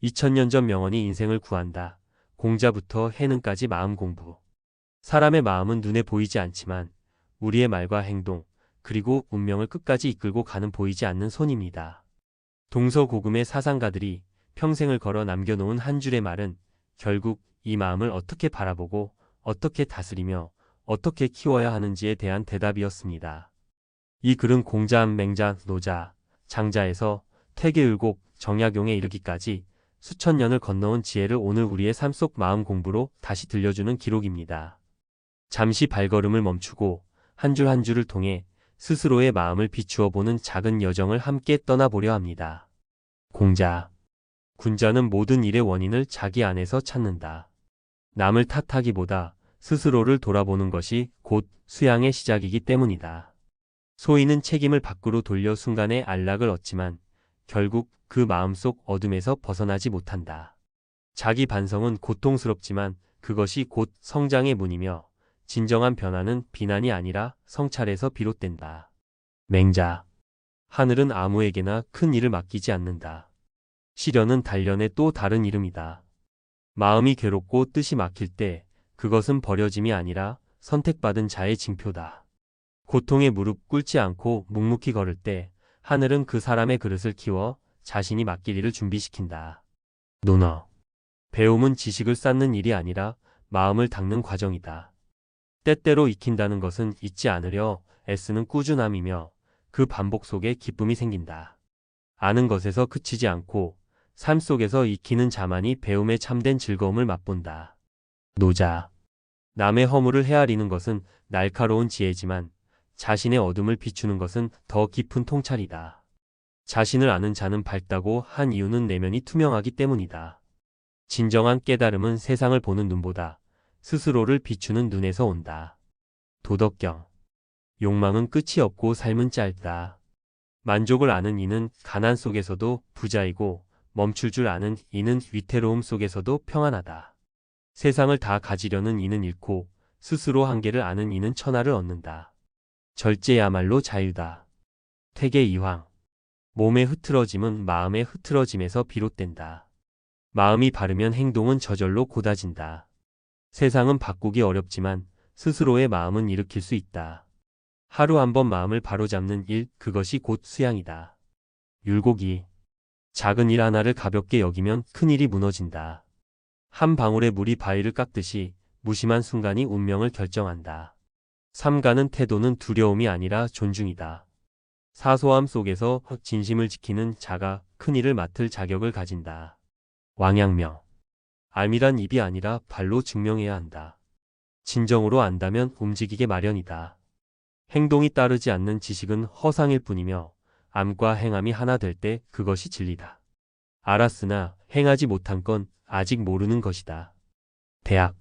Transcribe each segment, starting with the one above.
2000년 전 명언이 인생을 구한다. 공자부터 해능까지 마음 공부. 사람의 마음은 눈에 보이지 않지만 우리의 말과 행동, 그리고 운명을 끝까지 이끌고 가는 보이지 않는 손입니다. 동서고금의 사상가들이 평생을 걸어 남겨놓은 한 줄의 말은 결국 이 마음을 어떻게 바라보고 어떻게 다스리며 어떻게 키워야 하는지에 대한 대답이었습니다. 이 글은 공자, 맹자, 노자, 장자에서 퇴계율곡, 정약용에 이르기까지 수천 년을 건너온 지혜를 오늘 우리의 삶 속 마음 공부로 다시 들려주는 기록입니다. 잠시 발걸음을 멈추고 한 줄 한 줄을 통해 스스로의 마음을 비추어 보는 작은 여정을 함께 떠나보려 합니다. 공자. 군자는 모든 일의 원인을 자기 안에서 찾는다. 남을 탓하기보다 스스로를 돌아보는 것이 곧 수양의 시작이기 때문이다. 소인은 책임을 밖으로 돌려 순간의 안락을 얻지만 결국 그 마음속 어둠에서 벗어나지 못한다. 자기 반성은 고통스럽지만 그것이 곧 성장의 문이며 진정한 변화는 비난이 아니라 성찰에서 비롯된다. 맹자. 하늘은 아무에게나 큰 일을 맡기지 않는다. 시련은 단련의 또 다른 이름이다. 마음이 괴롭고 뜻이 막힐 때 그것은 버려짐이 아니라 선택받은 자의 징표다. 고통에 무릎 꿇지 않고 묵묵히 걸을 때 하늘은 그 사람의 그릇을 키워 자신이 맡길 일을 준비시킨다. 논어. 배움은 지식을 쌓는 일이 아니라 마음을 닦는 과정이다. 때때로 익힌다는 것은 잊지 않으려 애쓰는 꾸준함이며 그 반복 속에 기쁨이 생긴다. 아는 것에서 그치지 않고 삶 속에서 익히는 자만이 배움에 참된 즐거움을 맛본다. 노자. 남의 허물을 헤아리는 것은 날카로운 지혜지만 자신의 어둠을 비추는 것은 더 깊은 통찰이다. 자신을 아는 자는 밝다고 한 이유는 내면이 투명하기 때문이다. 진정한 깨달음은 세상을 보는 눈보다 스스로를 비추는 눈에서 온다. 도덕경. 욕망은 끝이 없고 삶은 짧다. 만족을 아는 이는 가난 속에서도 부자이고 멈출 줄 아는 이는 위태로움 속에서도 평안하다. 세상을 다 가지려는 이는 잃고 스스로 한계를 아는 이는 천하를 얻는다. 절제야말로 자유다. 퇴계이황. 몸의 흐트러짐은 마음의 흐트러짐에서 비롯된다. 마음이 바르면 행동은 저절로 곧아진다. 세상은 바꾸기 어렵지만 스스로의 마음은 일으킬 수 있다. 하루 한 번 마음을 바로잡는 일, 그것이 곧 수양이다. 율곡이. 작은 일 하나를 가볍게 여기면 큰 일이 무너진다. 한 방울의 물이 바위를 깎듯이 무심한 순간이 운명을 결정한다. 삼가는 태도는 두려움이 아니라 존중이다. 사소함 속에서 진심을 지키는 자가 큰 일을 맡을 자격을 가진다. 왕양명. 알미란 입이 아니라 발로 증명해야 한다. 진정으로 안다면 움직이게 마련이다. 행동이 따르지 않는 지식은 허상일 뿐이며 암과 행함이 하나 될 때 그것이 진리다. 알았으나 행하지 못한 건 아직 모르는 것이다. 대학.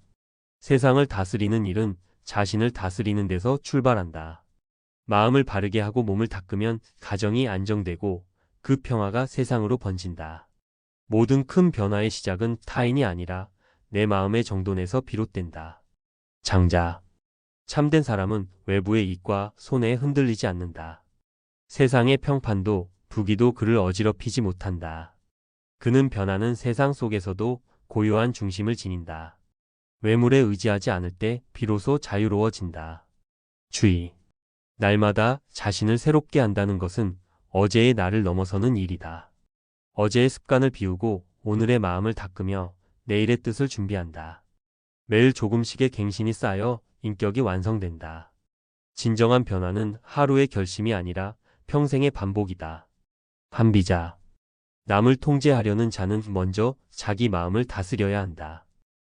세상을 다스리는 일은 자신을 다스리는 데서 출발한다. 마음을 바르게 하고 몸을 닦으면 가정이 안정되고 그 평화가 세상으로 번진다. 모든 큰 변화의 시작은 타인이 아니라 내 마음의 정돈에서 비롯된다. 장자. 참된 사람은 외부의 이익과 손해에 흔들리지 않는다. 세상의 평판도 부귀도 그를 어지럽히지 못한다. 그는 변하는 세상 속에서도 고요한 중심을 지닌다. 외물에 의지하지 않을 때 비로소 자유로워진다. 주의. 날마다 자신을 새롭게 한다는 것은 어제의 나를 넘어서는 일이다. 어제의 습관을 비우고 오늘의 마음을 닦으며 내일의 뜻을 준비한다. 매일 조금씩의 갱신이 쌓여 인격이 완성된다. 진정한 변화는 하루의 결심이 아니라 평생의 반복이다. 한비자. 남을 통제하려는 자는 먼저 자기 마음을 다스려야 한다.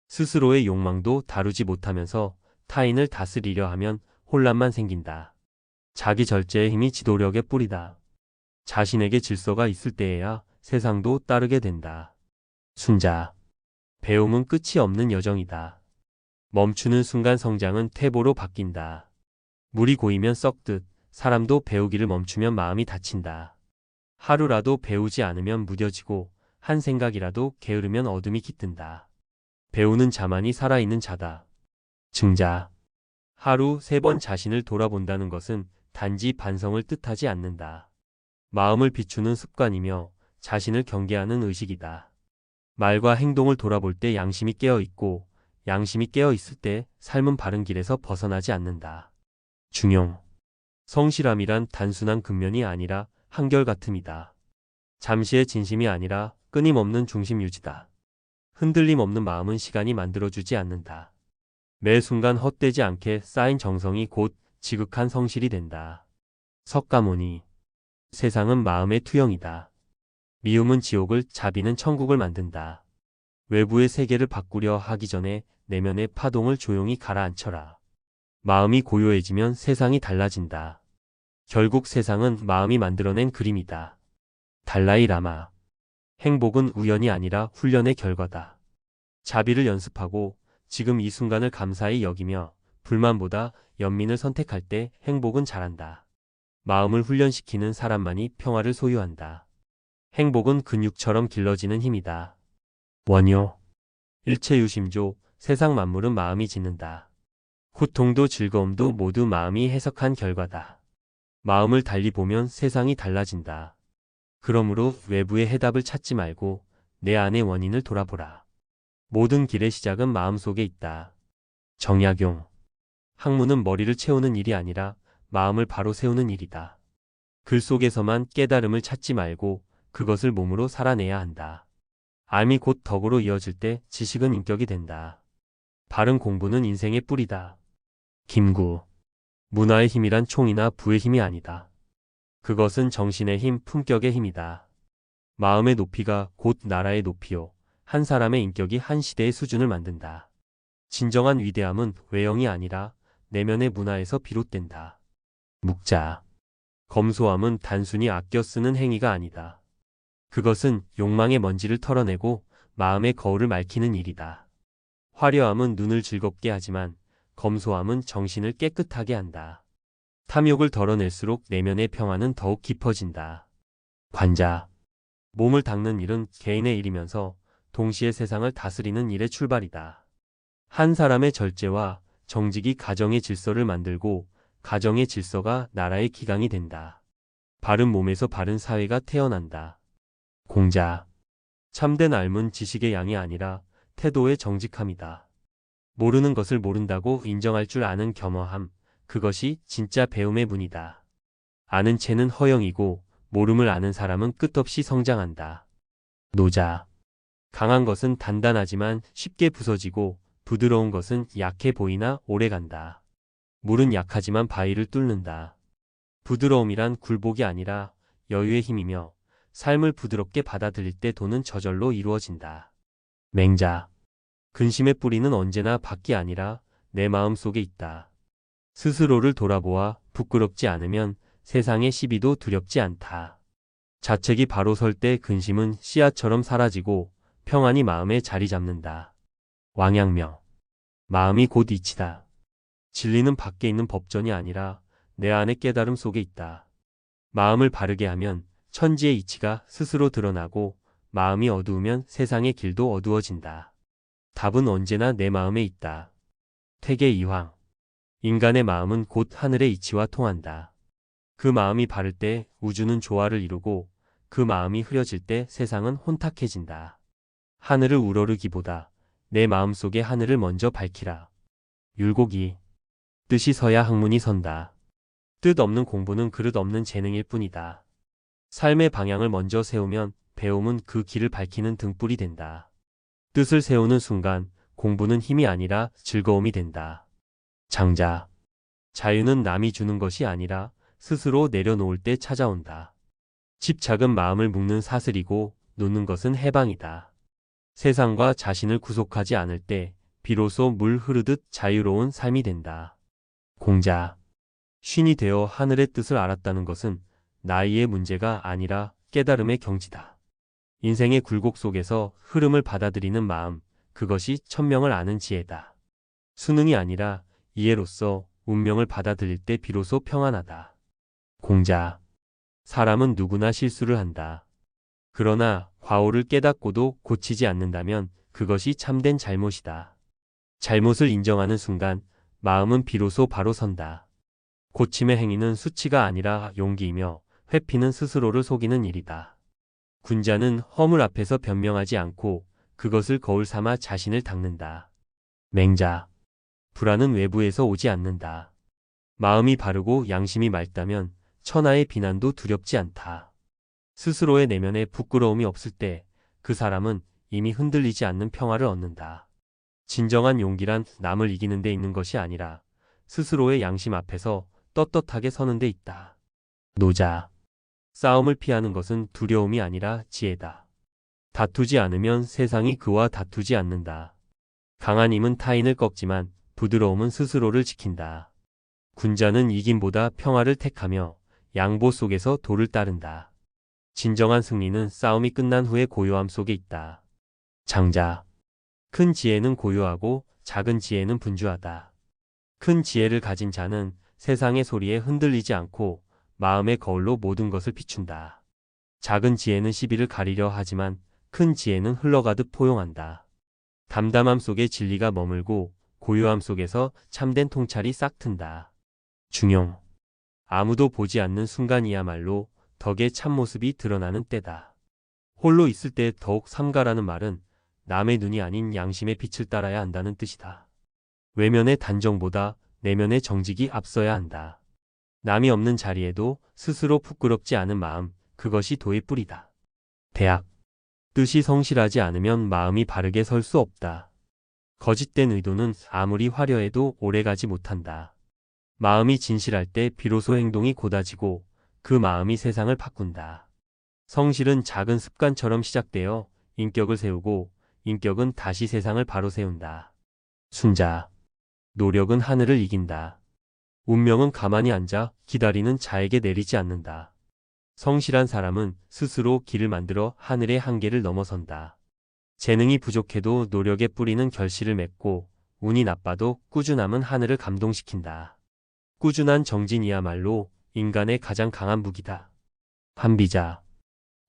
스스로의 욕망도 다루지 못하면서 타인을 다스리려 하면 혼란만 생긴다. 자기 절제의 힘이 지도력의 뿌리다. 자신에게 질서가 있을 때에야 세상도 따르게 된다. 순자. 배움은 끝이 없는 여정이다. 멈추는 순간 성장은 퇴보로 바뀐다. 물이 고이면 썩듯 사람도 배우기를 멈추면 마음이 다친다. 하루라도 배우지 않으면 무뎌지고 한 생각이라도 게으르면 어둠이 깃든다. 배우는 자만이 살아있는 자다. 증자. 하루 3번 자신을 돌아본다는 것은 단지 반성을 뜻하지 않는다. 마음을 비추는 습관이며 자신을 경계하는 의식이다. 말과 행동을 돌아볼 때 양심이 깨어 있고 양심이 깨어 있을 때 삶은 바른 길에서 벗어나지 않는다. 중용. 성실함이란 단순한 근면이 아니라 한결같음이다. 잠시의 진심이 아니라 끊임없는 중심 유지다. 흔들림 없는 마음은 시간이 만들어주지 않는다. 매 순간 헛되지 않게 쌓인 정성이 곧 지극한 성실이 된다. 석가모니. 세상은 마음의 투영이다. 미움은 지옥을, 자비는 천국을 만든다. 외부의 세계를 바꾸려 하기 전에 내면의 파동을 조용히 가라앉혀라. 마음이 고요해지면 세상이 달라진다. 결국 세상은 마음이 만들어낸 그림이다. 달라이 라마. 행복은 우연이 아니라 훈련의 결과다. 자비를 연습하고 지금 이 순간을 감사히 여기며 불만보다 연민을 선택할 때 행복은 자란다. 마음을 훈련시키는 사람만이 평화를 소유한다. 행복은 근육처럼 길러지는 힘이다. 원효. 일체유심조. 세상 만물은 마음이 짓는다. 고통도 즐거움도 모두 마음이 해석한 결과다. 마음을 달리 보면 세상이 달라진다. 그러므로 외부의 해답을 찾지 말고 내 안의 원인을 돌아보라. 모든 길의 시작은 마음속에 있다. 정약용. 학문은 머리를 채우는 일이 아니라 마음을 바로 세우는 일이다. 글 속에서만 깨달음을 찾지 말고 그것을 몸으로 살아내야 한다. 암이 곧 덕으로 이어질 때 지식은 인격이 된다. 바른 공부는 인생의 뿌리다. 김구. 문화의 힘이란 총이나 부의 힘이 아니다. 그것은 정신의 힘, 품격의 힘이다. 마음의 높이가 곧 나라의 높이요. 한 사람의 인격이 한 시대의 수준을 만든다. 진정한 위대함은 외형이 아니라 내면의 문화에서 비롯된다. 묵자. 검소함은 단순히 아껴 쓰는 행위가 아니다. 그것은 욕망의 먼지를 털어내고 마음의 거울을 맑히는 일이다. 화려함은 눈을 즐겁게 하지만 검소함은 정신을 깨끗하게 한다. 탐욕을 덜어낼수록 내면의 평화는 더욱 깊어진다. 관자. 몸을 닦는 일은 개인의 일이면서 동시에 세상을 다스리는 일의 출발이다. 한 사람의 절제와 정직이 가정의 질서를 만들고 가정의 질서가 나라의 기강이 된다. 바른 몸에서 바른 사회가 태어난다. 공자. 참된 삶은 지식의 양이 아니라 태도의 정직함이다. 모르는 것을 모른다고 인정할 줄 아는 겸허함, 그것이 진짜 배움의 문이다. 아는 채는 허영이고 모름을 아는 사람은 끝없이 성장한다. 노자. 강한 것은 단단하지만 쉽게 부서지고 부드러운 것은 약해 보이나 오래간다. 물은 약하지만 바위를 뚫는다. 부드러움이란 굴복이 아니라 여유의 힘이며 삶을 부드럽게 받아들일 때 도는 저절로 이루어진다. 맹자. 근심의 뿌리는 언제나 밖이 아니라 내 마음 속에 있다. 스스로를 돌아보아 부끄럽지 않으면 세상의 시비도 두렵지 않다. 자책이 바로 설 때 근심은 씨앗처럼 사라지고 평안이 마음에 자리 잡는다. 왕양명. 마음이 곧 이치다. 진리는 밖에 있는 법전이 아니라 내 안의 깨달음 속에 있다. 마음을 바르게 하면 천지의 이치가 스스로 드러나고 마음이 어두우면 세상의 길도 어두워진다. 답은 언제나 내 마음에 있다. 태계이황. 인간의 마음은 곧 하늘의 이치와 통한다. 그 마음이 바를 때 우주는 조화를 이루고 그 마음이 흐려질 때 세상은 혼탁해진다. 하늘을 우러르기보다 내 마음속의 하늘을 먼저 밝히라. 율곡이. 뜻이 서야 학문이 선다. 뜻 없는 공부는 그릇 없는 재능일 뿐이다. 삶의 방향을 먼저 세우면 배움은 그 길을 밝히는 등불이 된다. 뜻을 세우는 순간 공부는 힘이 아니라 즐거움이 된다. 장자. 자유는 남이 주는 것이 아니라 스스로 내려놓을 때 찾아온다. 집착은 마음을 묶는 사슬이고 놓는 것은 해방이다. 세상과 자신을 구속하지 않을 때 비로소 물 흐르듯 자유로운 삶이 된다. 공자. 신이 되어 하늘의 뜻을 알았다는 것은 나이의 문제가 아니라 깨달음의 경지다. 인생의 굴곡 속에서 흐름을 받아들이는 마음, 그것이 천명을 아는 지혜다. 수능이 아니라 이해로서 운명을 받아들일 때 비로소 평안하다. 공자. 사람은 누구나 실수를 한다. 그러나 과오를 깨닫고도 고치지 않는다면 그것이 참된 잘못이다. 잘못을 인정하는 순간 마음은 비로소 바로 선다. 고침의 행위는 수치가 아니라 용기이며 회피는 스스로를 속이는 일이다. 군자는 허물 앞에서 변명하지 않고 그것을 거울 삼아 자신을 닦는다. 맹자. 불안은 외부에서 오지 않는다. 마음이 바르고 양심이 맑다면 천하의 비난도 두렵지 않다. 스스로의 내면에 부끄러움이 없을 때 그 사람은 이미 흔들리지 않는 평화를 얻는다. 진정한 용기란 남을 이기는 데 있는 것이 아니라 스스로의 양심 앞에서 떳떳하게 서는 데 있다. 노자. 싸움을 피하는 것은 두려움이 아니라 지혜다. 다투지 않으면 세상이 그와 다투지 않는다. 강한 힘은 타인을 꺾지만 부드러움은 스스로를 지킨다. 군자는 이김보다 평화를 택하며 양보 속에서 도를 따른다. 진정한 승리는 싸움이 끝난 후의 고요함 속에 있다. 장자. 큰 지혜는 고요하고 작은 지혜는 분주하다. 큰 지혜를 가진 자는 세상의 소리에 흔들리지 않고 마음의 거울로 모든 것을 비춘다. 작은 지혜는 시비를 가리려 하지만 큰 지혜는 흘러가듯 포용한다. 담담함 속에 진리가 머물고 고요함 속에서 참된 통찰이 싹 튼다. 중용. 아무도 보지 않는 순간이야말로 덕의 참모습이 드러나는 때다. 홀로 있을 때 더욱 삼가라는 말은 남의 눈이 아닌 양심의 빛을 따라야 한다는 뜻이다. 외면의 단정보다 내면의 정직이 앞서야 한다. 남이 없는 자리에도 스스로 부끄럽지 않은 마음, 그것이 도의 뿌리다. 대학. 뜻이 성실하지 않으면 마음이 바르게 설 수 없다. 거짓된 의도는 아무리 화려해도 오래가지 못한다. 마음이 진실할 때 비로소 행동이 곧아지고 그 마음이 세상을 바꾼다. 성실은 작은 습관처럼 시작되어 인격을 세우고 인격은 다시 세상을 바로 세운다. 순자. 노력은 하늘을 이긴다. 운명은 가만히 앉아 기다리는 자에게 내리지 않는다. 성실한 사람은 스스로 길을 만들어 하늘의 한계를 넘어선다. 재능이 부족해도 노력에 뿌리는 결실을 맺고 운이 나빠도 꾸준함은 하늘을 감동시킨다. 꾸준한 정진이야말로 인간의 가장 강한 무기다. 판비자.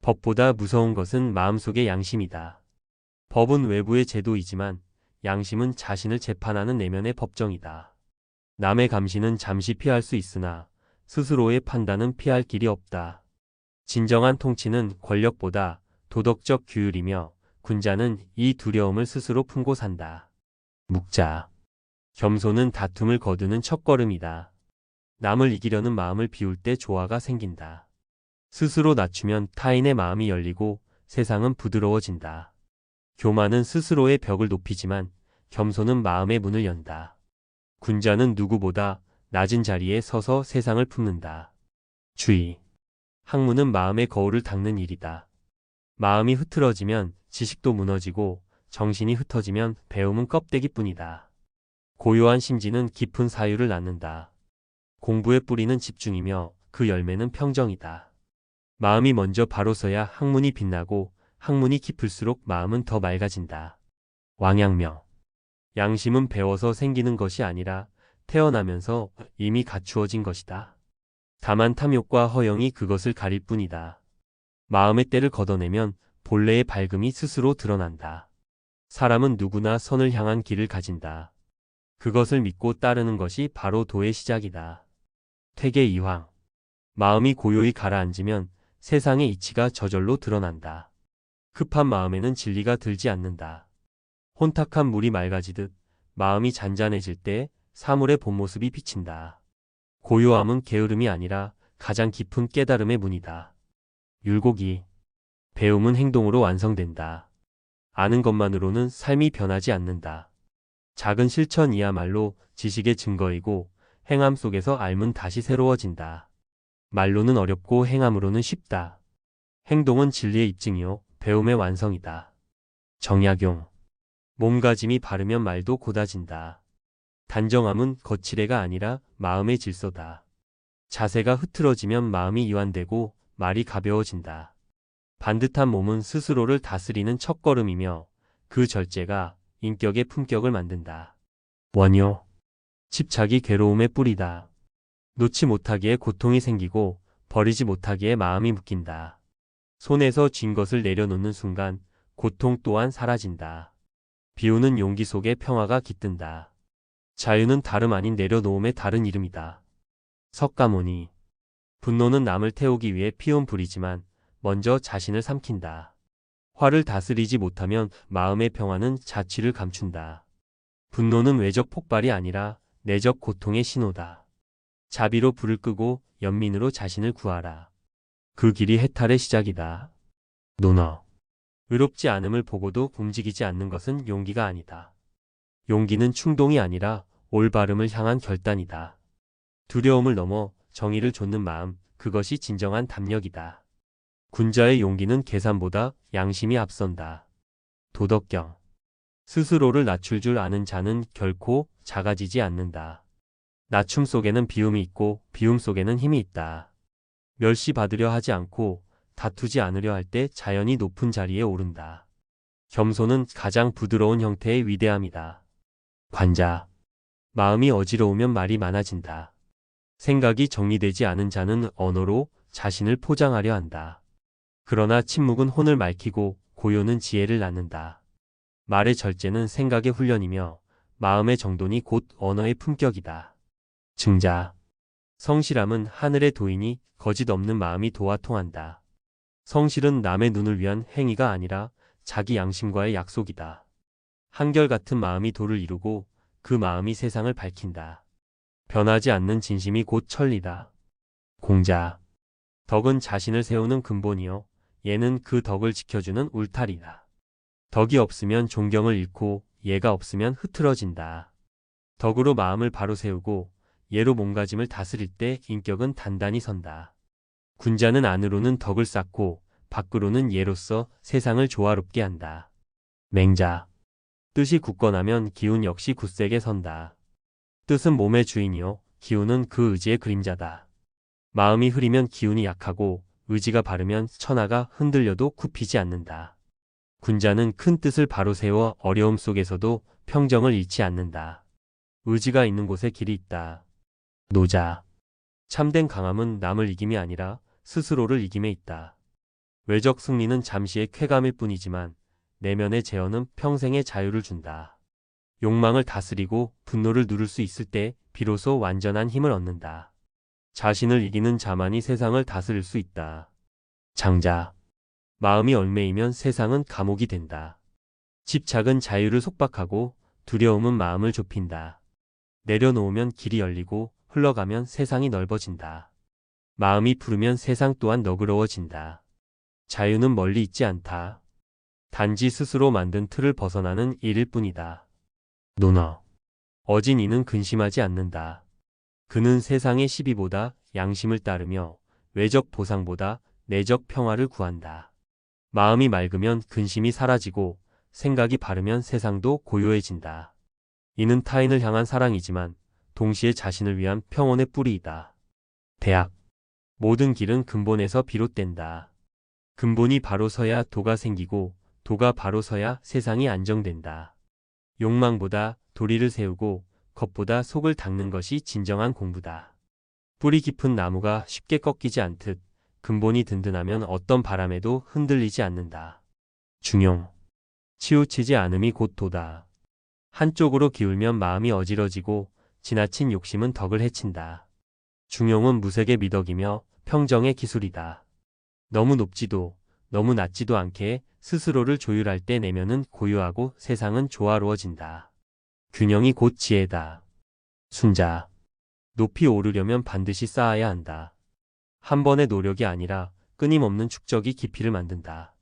법보다 무서운 것은 마음속의 양심이다. 법은 외부의 제도이지만 양심은 자신을 재판하는 내면의 법정이다. 남의 감시는 잠시 피할 수 있으나 스스로의 판단은 피할 길이 없다. 진정한 통치는 권력보다 도덕적 규율이며 군자는 이 두려움을 스스로 품고 산다. 묵자. 겸손은 다툼을 거두는 첫걸음이다. 남을 이기려는 마음을 비울 때 조화가 생긴다. 스스로 낮추면 타인의 마음이 열리고 세상은 부드러워진다. 교만은 스스로의 벽을 높이지만 겸손은 마음의 문을 연다. 군자는 누구보다 낮은 자리에 서서 세상을 품는다. 주의. 학문은 마음의 거울을 닦는 일이다. 마음이 흐트러지면 지식도 무너지고 정신이 흩어지면 배움은 껍데기뿐이다. 고요한 심지는 깊은 사유를 낳는다. 공부의 뿌리는 집중이며 그 열매는 평정이다. 마음이 먼저 바로 서야 학문이 빛나고 학문이 깊을수록 마음은 더 맑아진다. 왕양명. 양심은 배워서 생기는 것이 아니라 태어나면서 이미 갖추어진 것이다. 다만 탐욕과 허영이 그것을 가릴 뿐이다. 마음의 때를 걷어내면 본래의 밝음이 스스로 드러난다. 사람은 누구나 선을 향한 길을 가진다. 그것을 믿고 따르는 것이 바로 도의 시작이다. 퇴계이황. 마음이 고요히 가라앉으면 세상의 이치가 저절로 드러난다. 급한 마음에는 진리가 들지 않는다. 혼탁한 물이 맑아지듯 마음이 잔잔해질 때 사물의 본 모습이 비친다. 고요함은 게으름이 아니라 가장 깊은 깨달음의 문이다. 율곡이. 배움은 행동으로 완성된다. 아는 것만으로는 삶이 변하지 않는다. 작은 실천이야말로 지식의 증거이고 행함 속에서 알면 다시 새로워진다. 말로는 어렵고 행함으로는 쉽다. 행동은 진리의 입증이요 배움의 완성이다. 정약용. 몸가짐이 바르면 말도 곧아진다. 단정함은 거칠애가 아니라 마음의 질서다. 자세가 흐트러지면 마음이 이완되고 말이 가벼워진다. 반듯한 몸은 스스로를 다스리는 첫걸음이며 그 절제가 인격의 품격을 만든다. 원효. 집착이 괴로움의 뿌리다. 놓지 못하기에 고통이 생기고 버리지 못하기에 마음이 묶인다. 손에서 쥔 것을 내려놓는 순간 고통 또한 사라진다. 비우는 용기 속에 평화가 깃든다. 자유는 다름 아닌 내려놓음의 다른 이름이다. 석가모니. 분노는 남을 태우기 위해 피운 불이지만 먼저 자신을 삼킨다. 화를 다스리지 못하면 마음의 평화는 자취를 감춘다. 분노는 외적 폭발이 아니라 내적 고통의 신호다. 자비로 불을 끄고 연민으로 자신을 구하라. 그 길이 해탈의 시작이다. 논어. 의롭지 않음을 보고도 움직이지 않는 것은 용기가 아니다. 용기는 충동이 아니라 올바름을 향한 결단이다. 두려움을 넘어 정의를 좇는 마음, 그것이 진정한 담력이다. 군자의 용기는 계산보다 양심이 앞선다. 도덕경. 스스로를 낮출 줄 아는 자는 결코 작아지지 않는다. 낮춤 속에는 비움이 있고 비움 속에는 힘이 있다. 멸시받으려 하지 않고 다투지 않으려 할 때 자연히 높은 자리에 오른다. 겸손은 가장 부드러운 형태의 위대함이다. 관자. 마음이 어지러우면 말이 많아진다. 생각이 정리되지 않은 자는 언어로 자신을 포장하려 한다. 그러나 침묵은 혼을 맑히고 고요는 지혜를 낳는다. 말의 절제는 생각의 훈련이며 마음의 정돈이 곧 언어의 품격이다. 증자. 성실함은 하늘의 도인이 거짓 없는 마음이 도와 통한다. 성실은 남의 눈을 위한 행위가 아니라 자기 양심과의 약속이다. 한결같은 마음이 도를 이루고 그 마음이 세상을 밝힌다. 변하지 않는 진심이 곧 천리다. 공자. 덕은 자신을 세우는 근본이요 예는 그 덕을 지켜주는 울타리다. 덕이 없으면 존경을 잃고 예가 없으면 흐트러진다. 덕으로 마음을 바로 세우고 예로 몸가짐을 다스릴 때 인격은 단단히 선다. 군자는 안으로는 덕을 쌓고 밖으로는 예로서 세상을 조화롭게 한다. 맹자. 뜻이 굳건하면 기운 역시 굳세게 선다. 뜻은 몸의 주인이요 기운은 그 의지의 그림자다. 마음이 흐리면 기운이 약하고 의지가 바르면 천하가 흔들려도 굽히지 않는다. 군자는 큰 뜻을 바로 세워 어려움 속에서도 평정을 잃지 않는다. 의지가 있는 곳에 길이 있다. 노자. 참된 강함은 남을 이김이 아니라 스스로를 이김에 있다. 외적 승리는 잠시의 쾌감일 뿐이지만 내면의 제어는 평생의 자유를 준다. 욕망을 다스리고 분노를 누를 수 있을 때 비로소 완전한 힘을 얻는다. 자신을 이기는 자만이 세상을 다스릴 수 있다. 장자. 마음이 얽매이면 세상은 감옥이 된다. 집착은 자유를 속박하고 두려움은 마음을 좁힌다. 내려놓으면 길이 열리고 흘러가면 세상이 넓어진다. 마음이 푸르면 세상 또한 너그러워진다. 자유는 멀리 있지 않다. 단지 스스로 만든 틀을 벗어나는 일일 뿐이다. 논어. 어진 이는 근심하지 않는다. 그는 세상의 시비보다 양심을 따르며 외적 보상보다 내적 평화를 구한다. 마음이 맑으면 근심이 사라지고 생각이 바르면 세상도 고요해진다. 이는 타인을 향한 사랑이지만 동시에 자신을 위한 평온의 뿌리이다. 대학. 모든 길은 근본에서 비롯된다. 근본이 바로 서야 도가 생기고 도가 바로 서야 세상이 안정된다. 욕망보다 도리를 세우고 겉보다 속을 닦는 것이 진정한 공부다. 뿌리 깊은 나무가 쉽게 꺾이지 않듯 근본이 든든하면 어떤 바람에도 흔들리지 않는다. 중용. 치우치지 않음이 곧 도다. 한쪽으로 기울면 마음이 어지러지고 지나친 욕심은 덕을 해친다. 중용은 무색의 미덕이며 평정의 기술이다. 너무 높지도 너무 낮지도 않게 스스로를 조율할 때 내면은 고요하고 세상은 조화로워진다. 균형이 곧 지혜다. 순자. 높이 오르려면 반드시 쌓아야 한다. 한 번의 노력이 아니라 끊임없는 축적이 깊이를 만든다.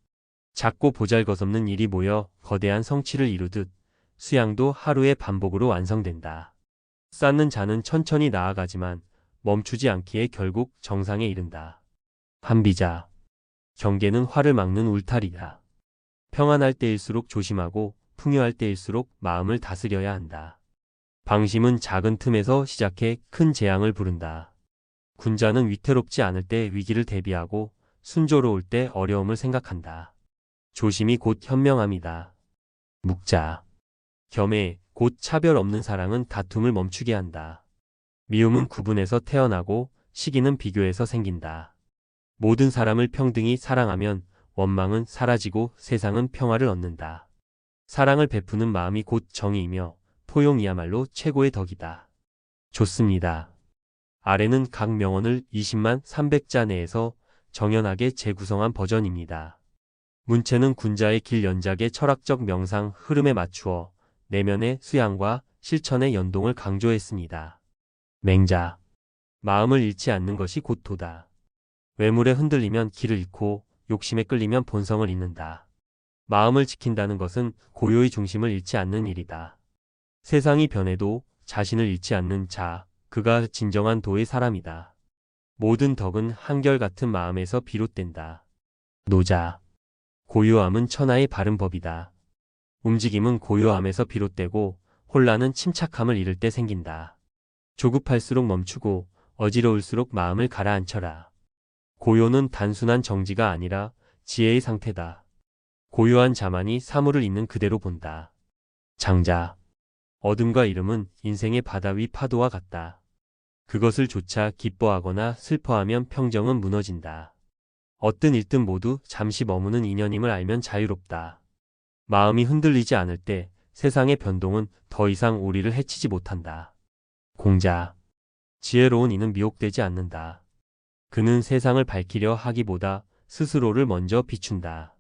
작고 보잘것없는 일이 모여 거대한 성취를 이루듯 수양도 하루의 반복으로 완성된다. 쌓는 자는 천천히 나아가지만 멈추지 않기에 결국 정상에 이른다. 한비자. 경계는 화를 막는 울타리다. 평안할 때일수록 조심하고 풍요할 때일수록 마음을 다스려야 한다. 방심은 작은 틈에서 시작해 큰 재앙을 부른다. 군자는 위태롭지 않을 때 위기를 대비하고 순조로울 때 어려움을 생각한다. 조심이 곧 현명함이다. 묵자. 겸해 곧 차별 없는 사랑은 다툼을 멈추게 한다. 미움은 구분에서 태어나고 시기는 비교에서 생긴다. 모든 사람을 평등히 사랑하면 원망은 사라지고 세상은 평화를 얻는다. 사랑을 베푸는 마음이 곧 정의이며 포용이야말로 최고의 덕이다. 좋습니다. 아래는 각 명언을 20만 300자 내에서 정연하게 재구성한 버전입니다. 문체는 군자의 길 연작의 철학적 명상 흐름에 맞추어 내면의 수양과 실천의 연동을 강조했습니다. 맹자. 마음을 잃지 않는 것이 곧 도다. 외물에 흔들리면 길을 잃고 욕심에 끌리면 본성을 잃는다. 마음을 지킨다는 것은 고요의 중심을 잃지 않는 일이다. 세상이 변해도 자신을 잃지 않는 자, 그가 진정한 도의 사람이다. 모든 덕은 한결같은 마음에서 비롯된다. 노자. 고요함은 천하의 바른 법이다. 움직임은 고요함에서 비롯되고 혼란은 침착함을 잃을 때 생긴다. 조급할수록 멈추고 어지러울수록 마음을 가라앉혀라. 고요는 단순한 정지가 아니라 지혜의 상태다. 고요한 자만이 사물을 있는 그대로 본다. 장자. 어둠과 이름은 인생의 바다 위 파도와 같다. 그것을 조차 기뻐하거나 슬퍼하면 평정은 무너진다. 얻든 잃든 모두 잠시 머무는 인연임을 알면 자유롭다. 마음이 흔들리지 않을 때 세상의 변동은 더 이상 우리를 해치지 못한다. 공자. 지혜로운 이는 미혹되지 않는다. 그는 세상을 밝히려 하기보다 스스로를 먼저 비춘다.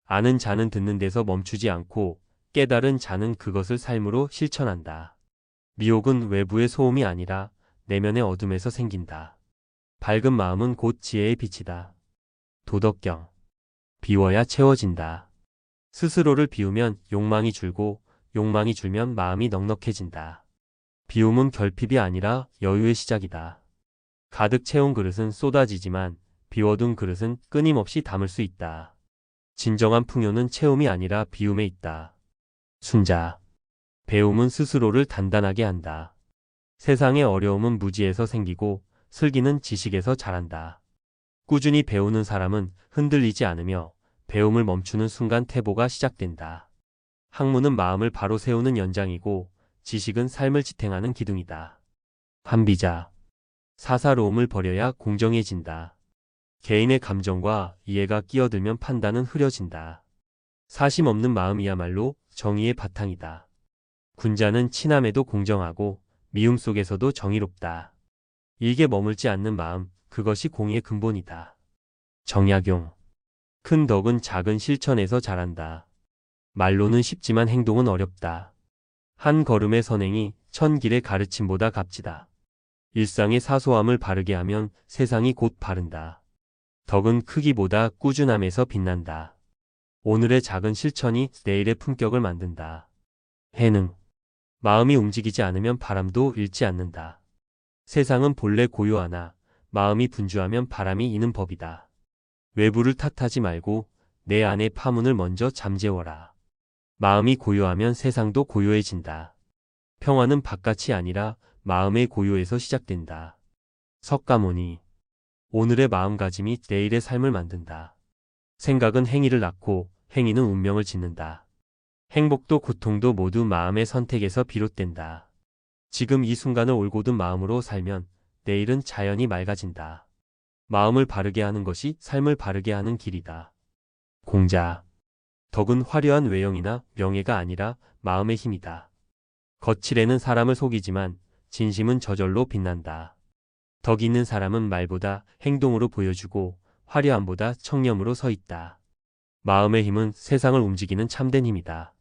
아는 자는 듣는 데서 멈추지 않고 깨달은 자는 그것을 삶으로 실천한다. 미혹은 외부의 소음이 아니라 내면의 어둠에서 생긴다. 밝은 마음은 곧 지혜의 빛이다. 도덕경. 비워야 채워진다. 스스로를 비우면 욕망이 줄고 욕망이 줄면 마음이 넉넉해진다. 비움은 결핍이 아니라 여유의 시작이다. 가득 채운 그릇은 쏟아지지만 비워둔 그릇은 끊임없이 담을 수 있다. 진정한 풍요는 채움이 아니라 비움에 있다. 순자. 배움은 스스로를 단단하게 한다. 세상의 어려움은 무지에서 생기고 슬기는 지식에서 자란다. 꾸준히 배우는 사람은 흔들리지 않으며 배움을 멈추는 순간 퇴보가 시작된다. 학문은 마음을 바로 세우는 연장이고 지식은 삶을 지탱하는 기둥이다. 한비자. 사사로움을 버려야 공정해진다. 개인의 감정과 이해가 끼어들면 판단은 흐려진다. 사심 없는 마음이야말로 정의의 바탕이다. 군자는 친함에도 공정하고 미움 속에서도 정의롭다. 일개 머물지 않는 마음, 그것이 공의의 근본이다. 정약용. 큰 덕은 작은 실천에서 자란다. 말로는 쉽지만 행동은 어렵다. 한 걸음의 선행이 천 길의 가르침보다 값지다. 일상의 사소함을 바르게 하면 세상이 곧 바른다. 덕은 크기보다 꾸준함에서 빛난다. 오늘의 작은 실천이 내일의 품격을 만든다. 해능. 마음이 움직이지 않으면 바람도 일지 않는다. 세상은 본래 고요하나 마음이 분주하면 바람이 이는 법이다. 외부를 탓하지 말고 내 안의 파문을 먼저 잠재워라. 마음이 고요하면 세상도 고요해진다. 평화는 바깥이 아니라 마음의 고요에서 시작된다. 석가모니. 오늘의 마음가짐이 내일의 삶을 만든다. 생각은 행위를 낳고 행위는 운명을 짓는다. 행복도 고통도 모두 마음의 선택에서 비롯된다. 지금 이 순간을 올곧은 마음으로 살면 내일은 자연히 맑아진다. 마음을 바르게 하는 것이 삶을 바르게 하는 길이다. 공자. 덕은 화려한 외형이나 명예가 아니라 마음의 힘이다. 거칠에는 사람을 속이지만 진심은 저절로 빛난다. 덕 있는 사람은 말보다 행동으로 보여주고 화려함보다 청렴으로 서 있다. 마음의 힘은 세상을 움직이는 참된 힘이다.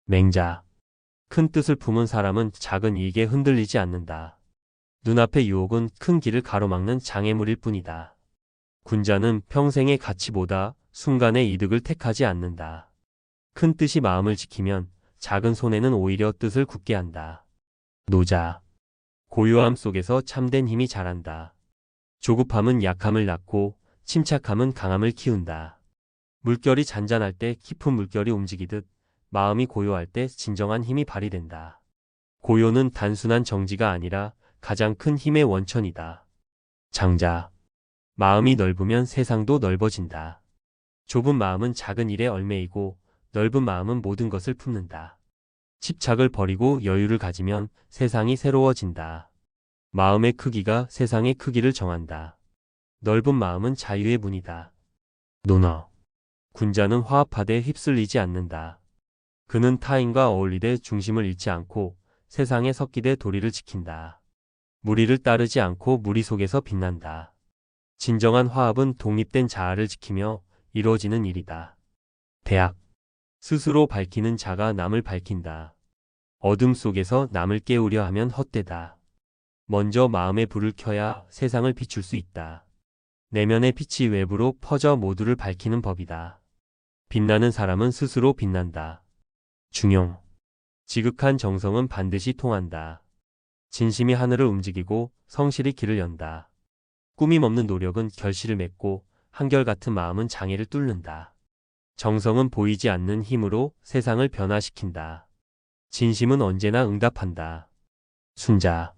맹자. 큰 뜻을 품은 사람은 작은 이익에 흔들리지 않는다. 눈앞의 유혹은 큰 길을 가로막는 장애물일 뿐이다. 군자는 평생의 가치보다 순간의 이득을 택하지 않는다. 큰 뜻이 마음을 지키면 작은 손해는 오히려 뜻을 굳게 한다. 노자. 고요함 속에서 참된 힘이 자란다. 조급함은 약함을 낳고 침착함은 강함을 키운다. 물결이 잔잔할 때 깊은 물결이 움직이듯 마음이 고요할 때 진정한 힘이 발휘된다. 고요는 단순한 정지가 아니라 가장 큰 힘의 원천이다. 장자. 마음이 넓으면 세상도 넓어진다. 좁은 마음은 작은 일에 얽매이고 넓은 마음은 모든 것을 품는다. 집착을 버리고 여유를 가지면 세상이 새로워진다. 마음의 크기가 세상의 크기를 정한다. 넓은 마음은 자유의 문이다. 논어. 군자는 화합하되 휩쓸리지 않는다. 그는 타인과 어울리되 중심을 잃지 않고 세상에 섞이되 도리를 지킨다. 무리를 따르지 않고 무리 속에서 빛난다. 진정한 화합은 독립된 자아를 지키며 이루어지는 일이다. 대학. 스스로 밝히는 자가 남을 밝힌다. 어둠 속에서 남을 깨우려 하면 헛되다. 먼저 마음의 불을 켜야 세상을 비출 수 있다. 내면의 빛이 외부로 퍼져 모두를 밝히는 법이다. 빛나는 사람은 스스로 빛난다. 중용. 지극한 정성은 반드시 통한다. 진심이 하늘을 움직이고 성실이 길을 연다. 꾸밈 없는 노력은 결실을 맺고 한결같은 마음은 장애를 뚫는다. 정성은 보이지 않는 힘으로 세상을 변화시킨다. 진심은 언제나 응답한다. 순자.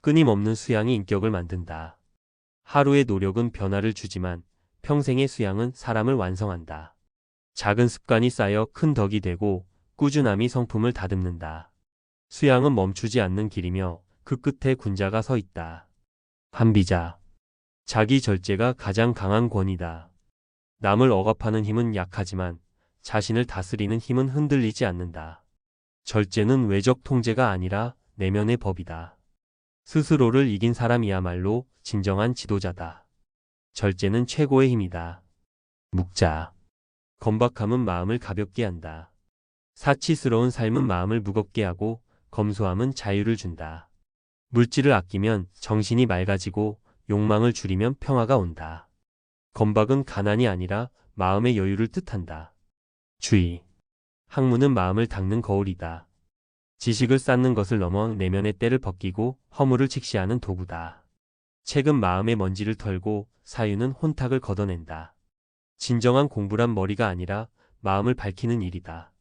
끊임없는 수양이 인격을 만든다. 하루의 노력은 변화를 주지만 평생의 수양은 사람을 완성한다. 작은 습관이 쌓여 큰 덕이 되고 꾸준함이 성품을 다듬는다. 수양은 멈추지 않는 길이며 그 끝에 군자가 서 있다. 한비자. 자기 절제가 가장 강한 권위다. 남을 억압하는 힘은 약하지만 자신을 다스리는 힘은 흔들리지 않는다. 절제는 외적 통제가 아니라 내면의 법이다. 스스로를 이긴 사람이야말로 진정한 지도자다. 절제는 최고의 힘이다. 묵자. 건박함은 마음을 가볍게 한다. 사치스러운 삶은 마음을 무겁게 하고 검소함은 자유를 준다. 물질을 아끼면 정신이 맑아지고 욕망을 줄이면 평화가 온다. 건박은 가난이 아니라 마음의 여유를 뜻한다. 주의. 학문은 마음을 닦는 거울이다. 지식을 쌓는 것을 넘어 내면의 때를 벗기고 허물을 직시하는 도구다. 책은 마음의 먼지를 털고 사유는 혼탁을 걷어낸다. 진정한 공부란 머리가 아니라 마음을 밝히는 일이다.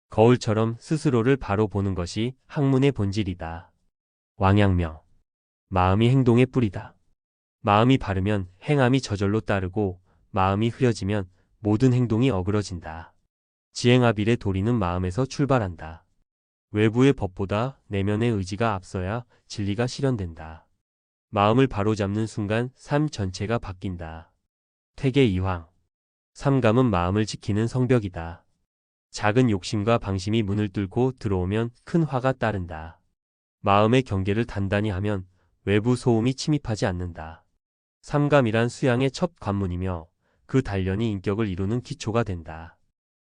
거울처럼 스스로를 바로 보는 것이 학문의 본질이다. 왕양명. 마음이 행동의 뿌리다. 마음이 바르면 행함이 저절로 따르고 마음이 흐려지면 모든 행동이 어그러진다. 지행합일의 도리는 마음에서 출발한다. 외부의 법보다 내면의 의지가 앞서야 진리가 실현된다. 마음을 바로잡는 순간 삶 전체가 바뀐다. 퇴계이황. 삼감은 마음을 지키는 성벽이다. 작은 욕심과 방심이 문을 뚫고 들어오면 큰 화가 따른다. 마음의 경계를 단단히 하면 외부 소음이 침입하지 않는다. 삼감이란 수양의 첫 관문이며 그 단련이 인격을 이루는 기초가 된다.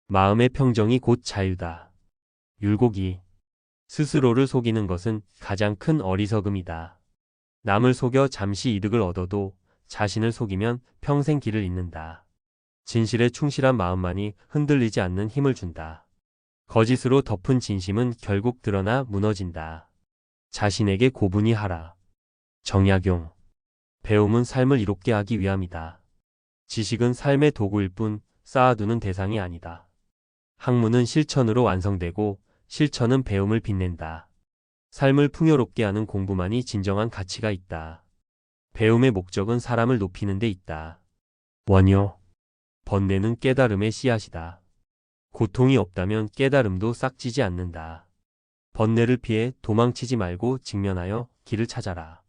마음의 평정이 곧 자유다. 율곡이. 스스로를 속이는 것은 가장 큰 어리석음이다. 남을 속여 잠시 이득을 얻어도 자신을 속이면 평생 길을 잃는다. 진실에 충실한 마음만이 흔들리지 않는 힘을 준다. 거짓으로 덮은 진심은 결국 드러나 무너진다. 자신에게 고분히 하라. 정약용. 배움은 삶을 이롭게 하기 위함이다. 지식은 삶의 도구일 뿐 쌓아두는 대상이 아니다. 학문은 실천으로 완성되고 실천은 배움을 빛낸다. 삶을 풍요롭게 하는 공부만이 진정한 가치가 있다. 배움의 목적은 사람을 높이는 데 있다. 원효. 번뇌는 깨달음의 씨앗이다. 고통이 없다면 깨달음도 싹지지 않는다. 번뇌를 피해 도망치지 말고 직면하여 길을 찾아라.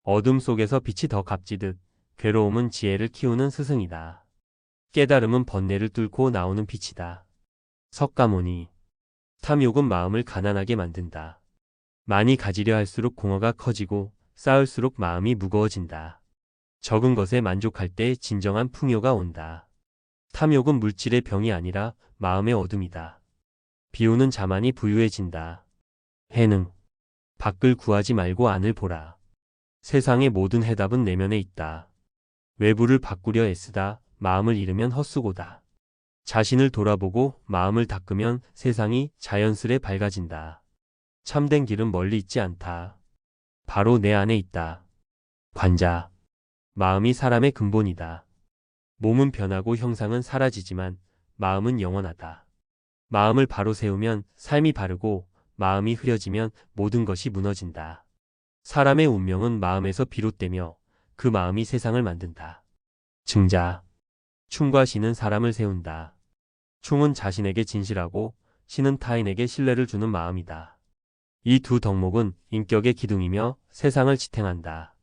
어둠 속에서 빛이 더 값지듯 괴로움은 지혜를 키우는 스승이다. 깨달음은 번뇌를 뚫고 나오는 빛이다. 석가모니. 탐욕은 마음을 가난하게 만든다. 많이 가지려 할수록 공허가 커지고 쌓을수록 마음이 무거워진다. 적은 것에 만족할 때 진정한 풍요가 온다. 탐욕은 물질의 병이 아니라 마음의 어둠이다. 비우는 자만이 부유해진다. 해능. 밖을 구하지 말고 안을 보라. 세상의 모든 해답은 내면에 있다. 외부를 바꾸려 애쓰다 마음을 잃으면 헛수고다. 자신을 돌아보고 마음을 닦으면 세상이 자연스레 밝아진다. 참된 길은 멀리 있지 않다. 바로 내 안에 있다. 관자. 마음이 사람의 근본이다. 몸은 변하고 형상은 사라지지만 마음은 영원하다. 마음을 바로 세우면 삶이 바르고 마음이 흐려지면 모든 것이 무너진다. 사람의 운명은 마음에서 비롯되며 그 마음이 세상을 만든다. 증자. 충과 신은 사람을 세운다. 충은 자신에게 진실하고 신은 타인에게 신뢰를 주는 마음이다. 이 두 덕목은 인격의 기둥이며 세상을 지탱한다.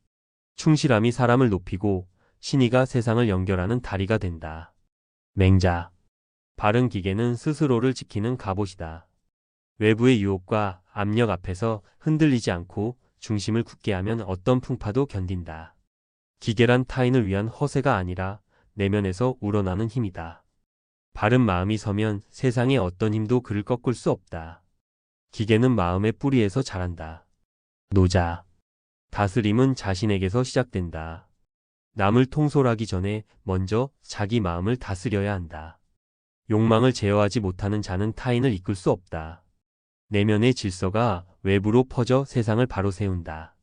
충실함이 사람을 높이고 신의가 세상을 연결하는 다리가 된다. 맹자. 바른 기계는 스스로를 지키는 갑옷이다. 외부의 유혹과 압력 앞에서 흔들리지 않고 중심을 굳게 하면 어떤 풍파도 견딘다. 기계란 타인을 위한 허세가 아니라 내면에서 우러나는 힘이다. 바른 마음이 서면 세상의 어떤 힘도 그를 꺾을 수 없다. 기계는 마음의 뿌리에서 자란다. 노자. 다스림은 자신에게서 시작된다. 남을 통솔하기 전에 먼저 자기 마음을 다스려야 한다. 욕망을 제어하지 못하는 자는 타인을 이끌 수 없다. 내면의 질서가 외부로 퍼져 세상을 바로 세운다.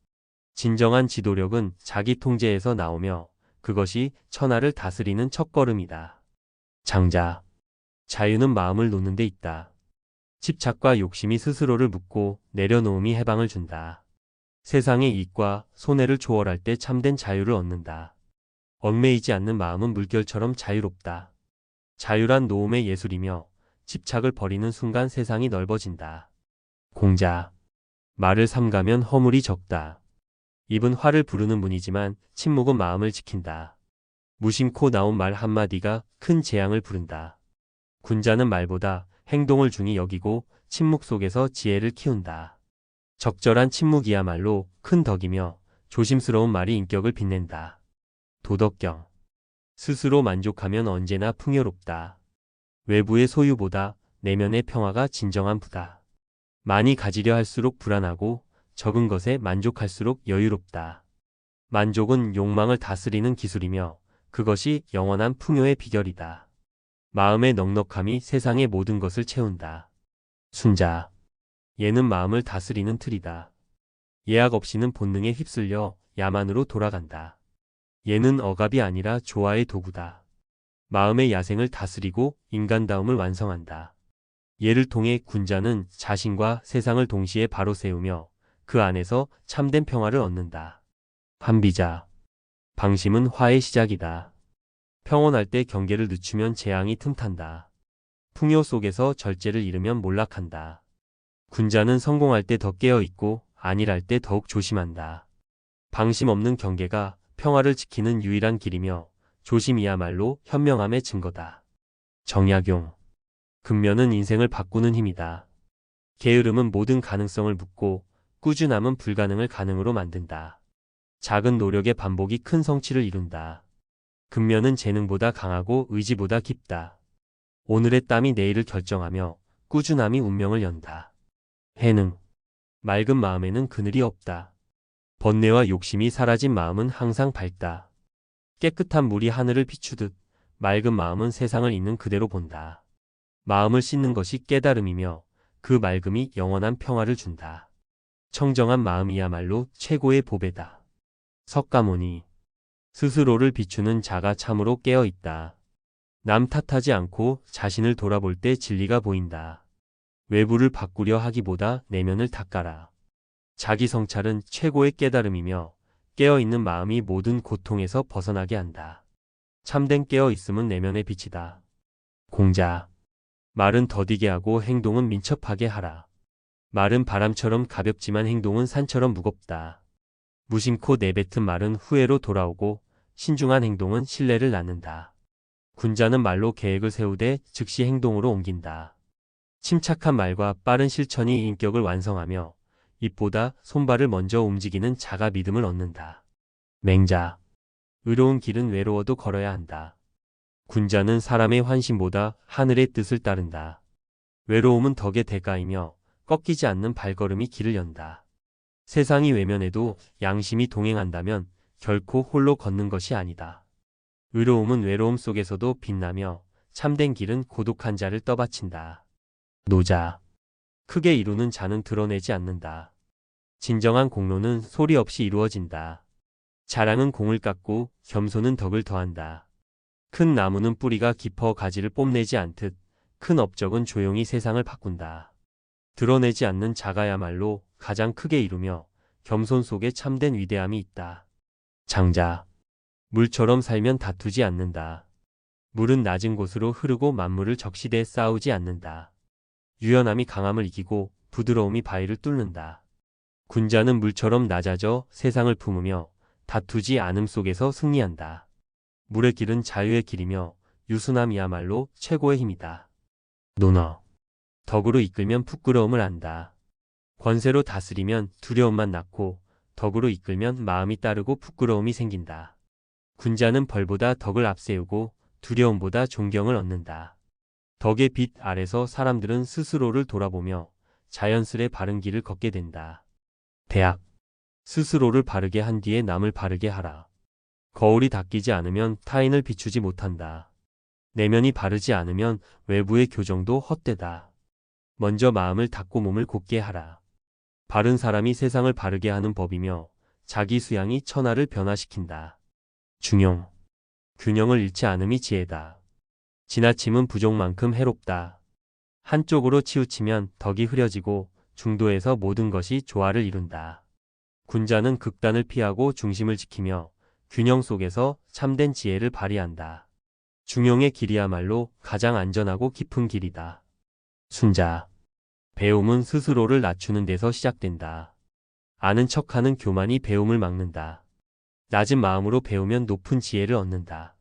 진정한 지도력은 자기 통제에서 나오며 그것이 천하를 다스리는 첫걸음이다. 장자. 자유는 마음을 놓는 데 있다. 집착과 욕심이 스스로를 묶고 내려놓음이 해방을 준다. 세상의 이익과 손해를 초월할 때 참된 자유를 얻는다. 얽매이지 않는 마음은 물결처럼 자유롭다. 자유란 노음의 예술이며 집착을 버리는 순간 세상이 넓어진다. 공자. 말을 삼가면 허물이 적다. 입은 화를 부르는 문이지만 침묵은 마음을 지킨다. 무심코 나온 말 한마디가 큰 재앙을 부른다. 군자는 말보다 행동을 중히 여기고 침묵 속에서 지혜를 키운다. 적절한 침묵이야말로 큰 덕이며 조심스러운 말이 인격을 빛낸다. 도덕경. 스스로 만족하면 언제나 풍요롭다. 외부의 소유보다 내면의 평화가 진정한 부다. 많이 가지려 할수록 불안하고 적은 것에 만족할수록 여유롭다. 만족은 욕망을 다스리는 기술이며 그것이 영원한 풍요의 비결이다. 마음의 넉넉함이 세상의 모든 것을 채운다. 순자. 예는 마음을 다스리는 틀이다. 예약 없이는 본능에 휩쓸려 야만으로 돌아간다. 예는 억압이 아니라 조화의 도구다. 마음의 야생을 다스리고 인간다움을 완성한다. 예를 통해 군자는 자신과 세상을 동시에 바로 세우며 그 안에서 참된 평화를 얻는다. 한비자. 방심은 화의 시작이다. 평온할 때 경계를 늦추면 재앙이 틈탄다. 풍요 속에서 절제를 잃으면 몰락한다. 군자는 성공할 때 더 깨어있고 안일할 때 더욱 조심한다. 방심 없는 경계가 평화를 지키는 유일한 길이며 조심이야말로 현명함의 증거다. 정약용. 근면은 인생을 바꾸는 힘이다. 게으름은 모든 가능성을 묻고 꾸준함은 불가능을 가능으로 만든다. 작은 노력의 반복이 큰 성취를 이룬다. 근면은 재능보다 강하고 의지보다 깊다. 오늘의 땀이 내일을 결정하며 꾸준함이 운명을 연다. 해능. 맑은 마음에는 그늘이 없다. 번뇌와 욕심이 사라진 마음은 항상 밝다. 깨끗한 물이 하늘을 비추듯 맑은 마음은 세상을 있는 그대로 본다. 마음을 씻는 것이 깨달음이며 그 맑음이 영원한 평화를 준다. 청정한 마음이야말로 최고의 보배다. 석가모니. 스스로를 비추는 자가 참으로 깨어있다. 남 탓하지 않고 자신을 돌아볼 때 진리가 보인다. 외부를 바꾸려 하기보다 내면을 닦아라. 자기 성찰은 최고의 깨달음이며 깨어있는 마음이 모든 고통에서 벗어나게 한다. 참된 깨어있음은 내면의 빛이다. 공자. 말은 더디게 하고 행동은 민첩하게 하라. 말은 바람처럼 가볍지만 행동은 산처럼 무겁다. 무심코 내뱉은 말은 후회로 돌아오고 신중한 행동은 신뢰를 낳는다. 군자는 말로 계획을 세우되 즉시 행동으로 옮긴다. 침착한 말과 빠른 실천이 인격을 완성하며 입보다 손발을 먼저 움직이는 자가 믿음을 얻는다. 맹자. 의로운 길은 외로워도 걸어야 한다. 군자는 사람의 환심보다 하늘의 뜻을 따른다. 외로움은 덕의 대가이며 꺾이지 않는 발걸음이 길을 연다. 세상이 외면해도 양심이 동행한다면 결코 홀로 걷는 것이 아니다. 의로움은 외로움 속에서도 빛나며 참된 길은 고독한 자를 떠받친다. 노자. 크게 이루는 자는 드러내지 않는다. 진정한 공로는 소리 없이 이루어진다. 자랑은 공을 깎고 겸손은 덕을 더한다. 큰 나무는 뿌리가 깊어 가지를 뽐내지 않듯 큰 업적은 조용히 세상을 바꾼다. 드러내지 않는 자가야말로 가장 크게 이루며 겸손 속에 참된 위대함이 있다. 장자. 물처럼 살면 다투지 않는다. 물은 낮은 곳으로 흐르고 만물을 적시대 싸우지 않는다. 유연함이 강함을 이기고 부드러움이 바위를 뚫는다. 군자는 물처럼 낮아져 세상을 품으며 다투지 않음 속에서 승리한다. 물의 길은 자유의 길이며 유순함이야말로 최고의 힘이다. 논어. 덕으로 이끌면 부끄러움을 안다. 권세로 다스리면 두려움만 낳고 덕으로 이끌면 마음이 따르고 부끄러움이 생긴다. 군자는 벌보다 덕을 앞세우고 두려움보다 존경을 얻는다. 덕의 빛 아래서 사람들은 스스로를 돌아보며 자연스레 바른 길을 걷게 된다. 대학. 스스로를 바르게 한 뒤에 남을 바르게 하라. 거울이 닦이지 않으면 타인을 비추지 못한다. 내면이 바르지 않으면 외부의 교정도 헛되다. 먼저 마음을 닦고 몸을 곧게 하라. 바른 사람이 세상을 바르게 하는 법이며 자기 수양이 천하를 변화시킨다. 중용. 균형을 잃지 않음이 지혜다. 지나침은 부족만큼 해롭다. 한쪽으로 치우치면 덕이 흐려지고 중도에서 모든 것이 조화를 이룬다. 군자는 극단을 피하고 중심을 지키며 균형 속에서 참된 지혜를 발휘한다. 중용의 길이야말로 가장 안전하고 깊은 길이다. 순자. 배움은 스스로를 낮추는 데서 시작된다. 아는 척하는 교만이 배움을 막는다. 낮은 마음으로 배우면 높은 지혜를 얻는다.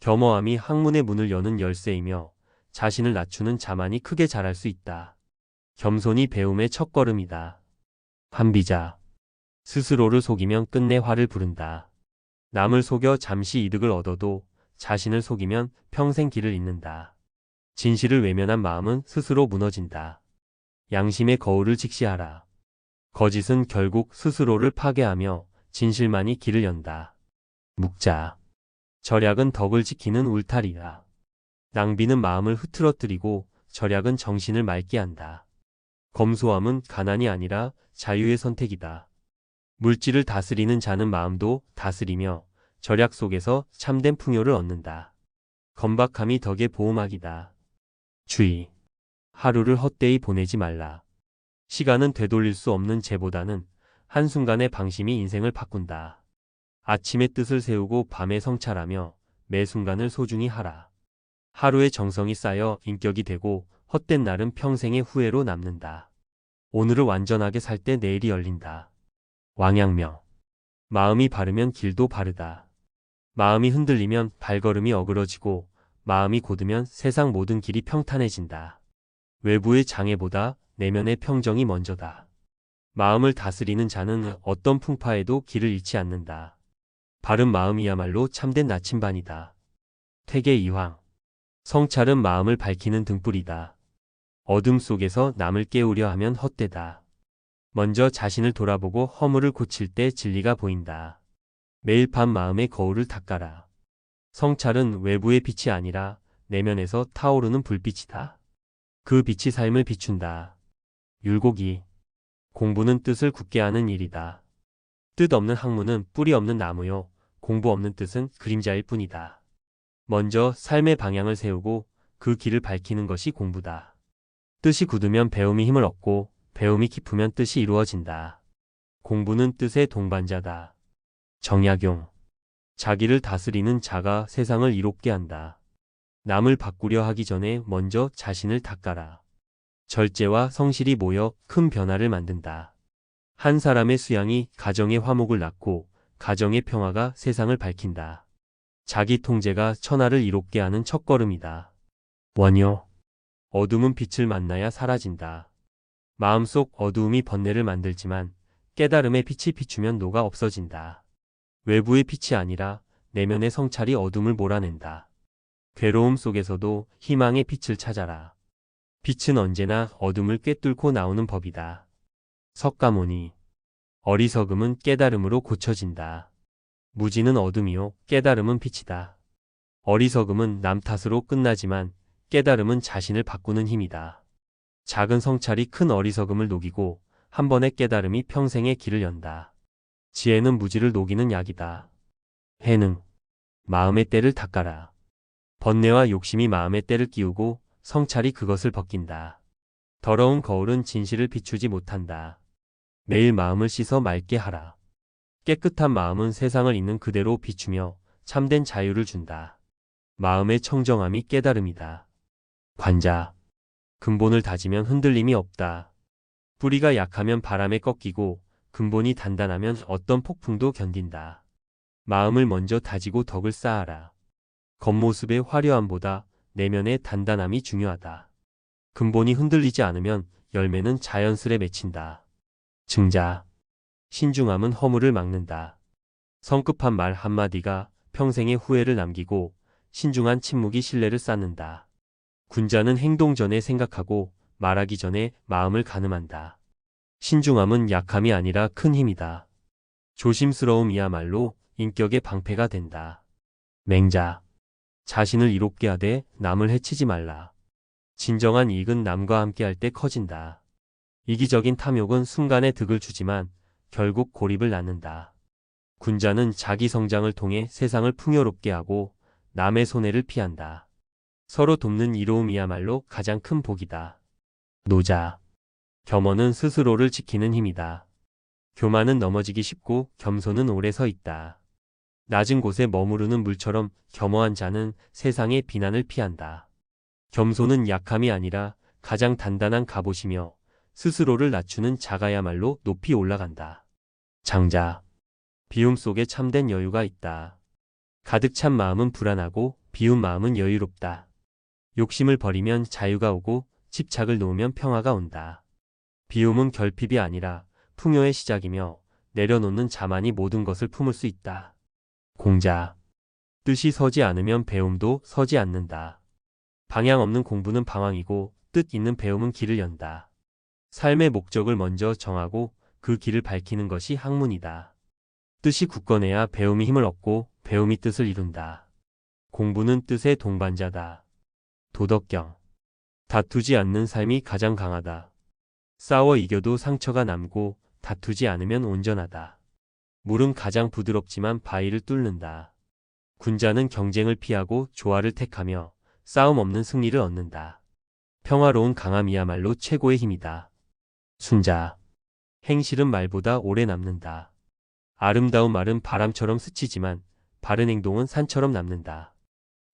겸허함이 학문의 문을 여는 열쇠이며 자신을 낮추는 자만이 크게 자랄 수 있다. 겸손이 배움의 첫걸음이다. 환비자. 스스로를 속이면 끝내 화를 부른다. 남을 속여 잠시 이득을 얻어도 자신을 속이면 평생 길을 잃는다. 진실을 외면한 마음은 스스로 무너진다. 양심의 거울을 직시하라. 거짓은 결국 스스로를 파괴하며 진실만이 길을 연다. 묵자. 절약은 덕을 지키는 울타리다. 낭비는 마음을 흐트러뜨리고 절약은 정신을 맑게 한다. 검소함은 가난이 아니라 자유의 선택이다. 물질을 다스리는 자는 마음도 다스리며 절약 속에서 참된 풍요를 얻는다. 건박함이 덕의 보호막이다. 주의. 하루를 헛되이 보내지 말라. 시간은 되돌릴 수 없는 재보다는 한순간의 방심이 인생을 바꾼다. 아침에 뜻을 세우고 밤에 성찰하며 매 순간을 소중히 하라. 하루의 정성이 쌓여 인격이 되고 헛된 날은 평생의 후회로 남는다. 오늘을 완전하게 살 때 내일이 열린다. 왕양명. 마음이 바르면 길도 바르다. 마음이 흔들리면 발걸음이 어그러지고 마음이 곧으면 세상 모든 길이 평탄해진다. 외부의 장애보다 내면의 평정이 먼저다. 마음을 다스리는 자는 어떤 풍파에도 길을 잃지 않는다. 바른 마음이야말로 참된 나침반이다. 퇴계이황. 성찰은 마음을 밝히는 등불이다. 어둠 속에서 남을 깨우려 하면 헛되다. 먼저 자신을 돌아보고 허물을 고칠 때 진리가 보인다. 매일 밤 마음의 거울을 닦아라. 성찰은 외부의 빛이 아니라 내면에서 타오르는 불빛이다. 그 빛이 삶을 비춘다. 율곡이. 공부는 뜻을 굳게 하는 일이다. 뜻 없는 학문은 뿌리 없는 나무요. 공부 없는 뜻은 그림자일 뿐이다. 먼저 삶의 방향을 세우고 그 길을 밝히는 것이 공부다. 뜻이 굳으면 배움이 힘을 얻고 배움이 깊으면 뜻이 이루어진다. 공부는 뜻의 동반자다. 정약용. 자기를 다스리는 자가 세상을 이롭게 한다. 남을 바꾸려 하기 전에 먼저 자신을 닦아라. 절제와 성실이 모여 큰 변화를 만든다. 한 사람의 수양이 가정의 화목을 낳고 가정의 평화가 세상을 밝힌다. 자기 통제가 천하를 이롭게 하는 첫걸음이다. 원효. 어둠은 빛을 만나야 사라진다. 마음속 어두움이 번뇌를 만들지만 깨달음의 빛이 비추면 노가 없어진다. 외부의 빛이 아니라 내면의 성찰이 어둠을 몰아낸다. 괴로움 속에서도 희망의 빛을 찾아라. 빛은 언제나 어둠을 꿰뚫고 나오는 법이다. 석가모니. 어리석음은 깨달음으로 고쳐진다. 무지는 어둠이요 깨달음은 빛이다. 어리석음은 남 탓으로 끝나지만 깨달음은 자신을 바꾸는 힘이다. 작은 성찰이 큰 어리석음을 녹이고 한 번의 깨달음이 평생의 길을 연다. 지혜는 무지를 녹이는 약이다. 해능. 마음의 때를 닦아라. 번뇌와 욕심이 마음의 때를 끼우고 성찰이 그것을 벗긴다. 더러운 거울은 진실을 비추지 못한다. 매일 마음을 씻어 맑게 하라. 깨끗한 마음은 세상을 있는 그대로 비추며 참된 자유를 준다. 마음의 청정함이 깨달음이다. 관자. 근본을 다지면 흔들림이 없다. 뿌리가 약하면 바람에 꺾이고 근본이 단단하면 어떤 폭풍도 견딘다. 마음을 먼저 다지고 덕을 쌓아라. 겉모습의 화려함보다 내면의 단단함이 중요하다. 근본이 흔들리지 않으면 열매는 자연스레 맺힌다. 증자. 신중함은 허물을 막는다. 성급한 말 한마디가 평생의 후회를 남기고 신중한 침묵이 신뢰를 쌓는다. 군자는 행동 전에 생각하고 말하기 전에 마음을 가늠한다. 신중함은 약함이 아니라 큰 힘이다. 조심스러움이야말로 인격의 방패가 된다. 맹자. 자신을 이롭게 하되 남을 해치지 말라. 진정한 이익은 남과 함께할 때 커진다. 이기적인 탐욕은 순간의 득을 주지만 결국 고립을 낳는다. 군자는 자기 성장을 통해 세상을 풍요롭게 하고 남의 손해를 피한다. 서로 돕는 이로움이야말로 가장 큰 복이다. 노자. 겸허는 스스로를 지키는 힘이다. 교만은 넘어지기 쉽고 겸손은 오래 서 있다. 낮은 곳에 머무르는 물처럼 겸허한 자는 세상의 비난을 피한다. 겸손은 약함이 아니라 가장 단단한 갑옷이며 스스로를 낮추는 자가야말로 높이 올라간다. 장자. 비움 속에 참된 여유가 있다. 가득 찬 마음은 불안하고 비운 마음은 여유롭다. 욕심을 버리면 자유가 오고 집착을 놓으면 평화가 온다. 비움은 결핍이 아니라 풍요의 시작이며 내려놓는 자만이 모든 것을 품을 수 있다. 공자. 뜻이 서지 않으면 배움도 서지 않는다. 방향 없는 공부는 방황이고 뜻 있는 배움은 길을 연다. 삶의 목적을 먼저 정하고 그 길을 밝히는 것이 학문이다. 뜻이 굳건해야 배움이 힘을 얻고 배움이 뜻을 이룬다. 공부는 뜻의 동반자다. 도덕경. 다투지 않는 삶이 가장 강하다. 싸워 이겨도 상처가 남고 다투지 않으면 온전하다. 물은 가장 부드럽지만 바위를 뚫는다. 군자는 경쟁을 피하고 조화를 택하며 싸움 없는 승리를 얻는다. 평화로운 강함이야말로 최고의 힘이다. 순자. 행실은 말보다 오래 남는다. 아름다운 말은 바람처럼 스치지만 바른 행동은 산처럼 남는다.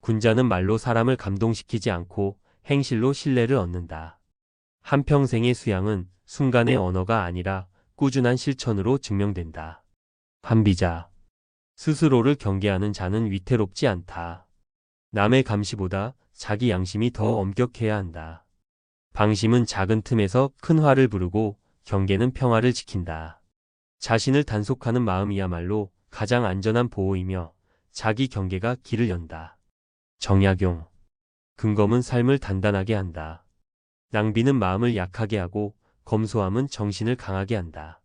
군자는 말로 사람을 감동시키지 않고 행실로 신뢰를 얻는다. 한평생의 수양은 순간의 언어가 아니라 꾸준한 실천으로 증명된다. 한비자. 스스로를 경계하는 자는 위태롭지 않다. 남의 감시보다 자기 양심이 더 엄격해야 한다. 방심은 작은 틈에서 큰 화를 부르고 경계는 평화를 지킨다. 자신을 단속하는 마음이야말로 가장 안전한 보호이며 자기 경계가 길을 연다. 정약용. 근검은 삶을 단단하게 한다. 낭비는 마음을 약하게 하고 검소함은 정신을 강하게 한다.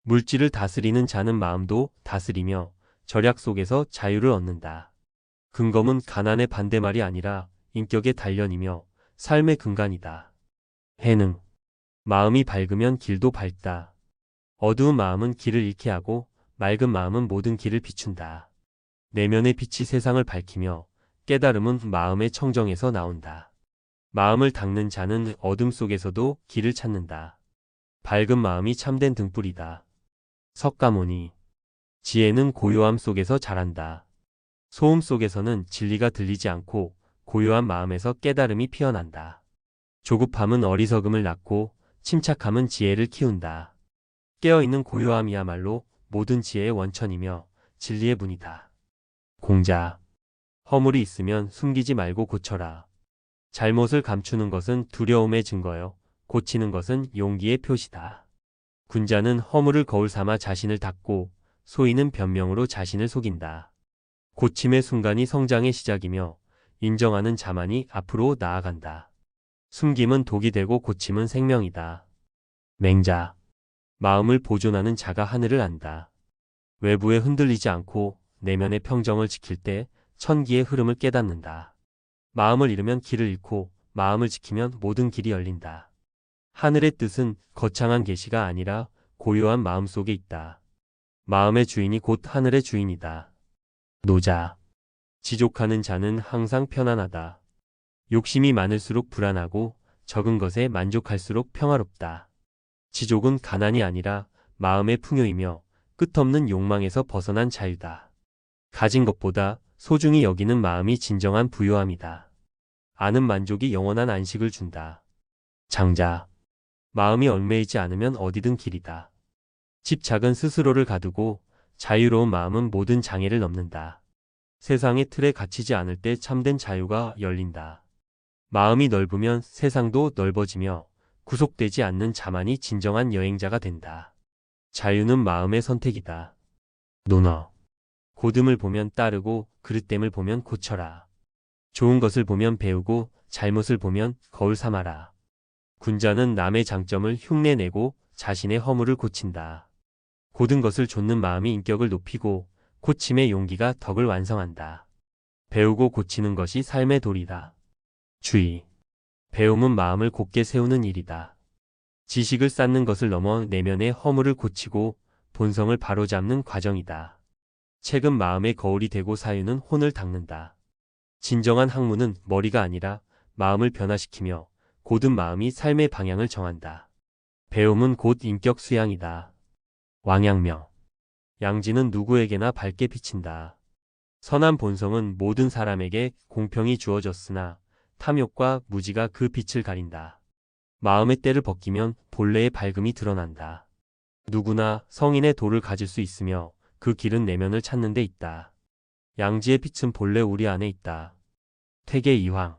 물질을 다스리는 자는 마음도 다스리며 절약 속에서 자유를 얻는다. 근검은 가난의 반대말이 아니라 인격의 단련이며 삶의 근간이다. 해능. 마음이 밝으면 길도 밝다. 어두운 마음은 길을 잃게 하고 맑은 마음은 모든 길을 비춘다. 내면의 빛이 세상을 밝히며 깨달음은 마음의 청정에서 나온다. 마음을 닦는 자는 어둠 속에서도 길을 찾는다. 밝은 마음이 참된 등불이다. 석가모니. 지혜는 고요함 속에서 자란다. 소음 속에서는 진리가 들리지 않고 고요한 마음에서 깨달음이 피어난다. 조급함은 어리석음을 낳고 침착함은 지혜를 키운다. 깨어있는 고요함이야말로 모든 지혜의 원천이며 진리의 문이다. 공자. 허물이 있으면 숨기지 말고 고쳐라. 잘못을 감추는 것은 두려움의 증거요. 고치는 것은 용기의 표시다. 군자는 허물을 거울 삼아 자신을 닦고 소인은 변명으로 자신을 속인다. 고침의 순간이 성장의 시작이며 인정하는 자만이 앞으로 나아간다. 숨김은 독이 되고 고침은 생명이다. 맹자. 마음을 보존하는 자가 하늘을 안다. 외부에 흔들리지 않고 내면의 평정을 지킬 때 천기의 흐름을 깨닫는다. 마음을 잃으면 길을 잃고 마음을 지키면 모든 길이 열린다. 하늘의 뜻은 거창한 계시가 아니라 고요한 마음 속에 있다. 마음의 주인이 곧 하늘의 주인이다. 노자. 지족하는 자는 항상 편안하다. 욕심이 많을수록 불안하고 적은 것에 만족할수록 평화롭다. 지족은 가난이 아니라 마음의 풍요이며 끝없는 욕망에서 벗어난 자유다. 가진 것보다 소중히 여기는 마음이 진정한 부요함이다. 아는 만족이 영원한 안식을 준다. 장자. 마음이 얽매이지 않으면 어디든 길이다. 집착은 스스로를 가두고 자유로운 마음은 모든 장애를 넘는다. 세상의 틀에 갇히지 않을 때 참된 자유가 열린다. 마음이 넓으면 세상도 넓어지며 구속되지 않는 자만이 진정한 여행자가 된다. 자유는 마음의 선택이다. 논어. 고듬을 보면 따르고 그릇됨을 보면 고쳐라. 좋은 것을 보면 배우고 잘못을 보면 거울 삼아라. 군자는 남의 장점을 흉내내고 자신의 허물을 고친다. 고든 것을 좇는 마음이 인격을 높이고 고침의 용기가 덕을 완성한다. 배우고 고치는 것이 삶의 도리다. 주의. 배움은 마음을 곧게 세우는 일이다. 지식을 쌓는 것을 넘어 내면의 허물을 고치고 본성을 바로잡는 과정이다. 책은 마음의 거울이 되고 사유는 혼을 닦는다. 진정한 학문은 머리가 아니라 마음을 변화시키며 고든 마음이 삶의 방향을 정한다. 배움은 곧 인격 수양이다. 왕양명. 양지는 누구에게나 밝게 비친다. 선한 본성은 모든 사람에게 공평히 주어졌으나 탐욕과 무지가 그 빛을 가린다. 마음의 때를 벗기면 본래의 밝음이 드러난다. 누구나 성인의 도를 가질 수 있으며 그 길은 내면을 찾는 데 있다. 양지의 빛은 본래 우리 안에 있다. 퇴계 이황.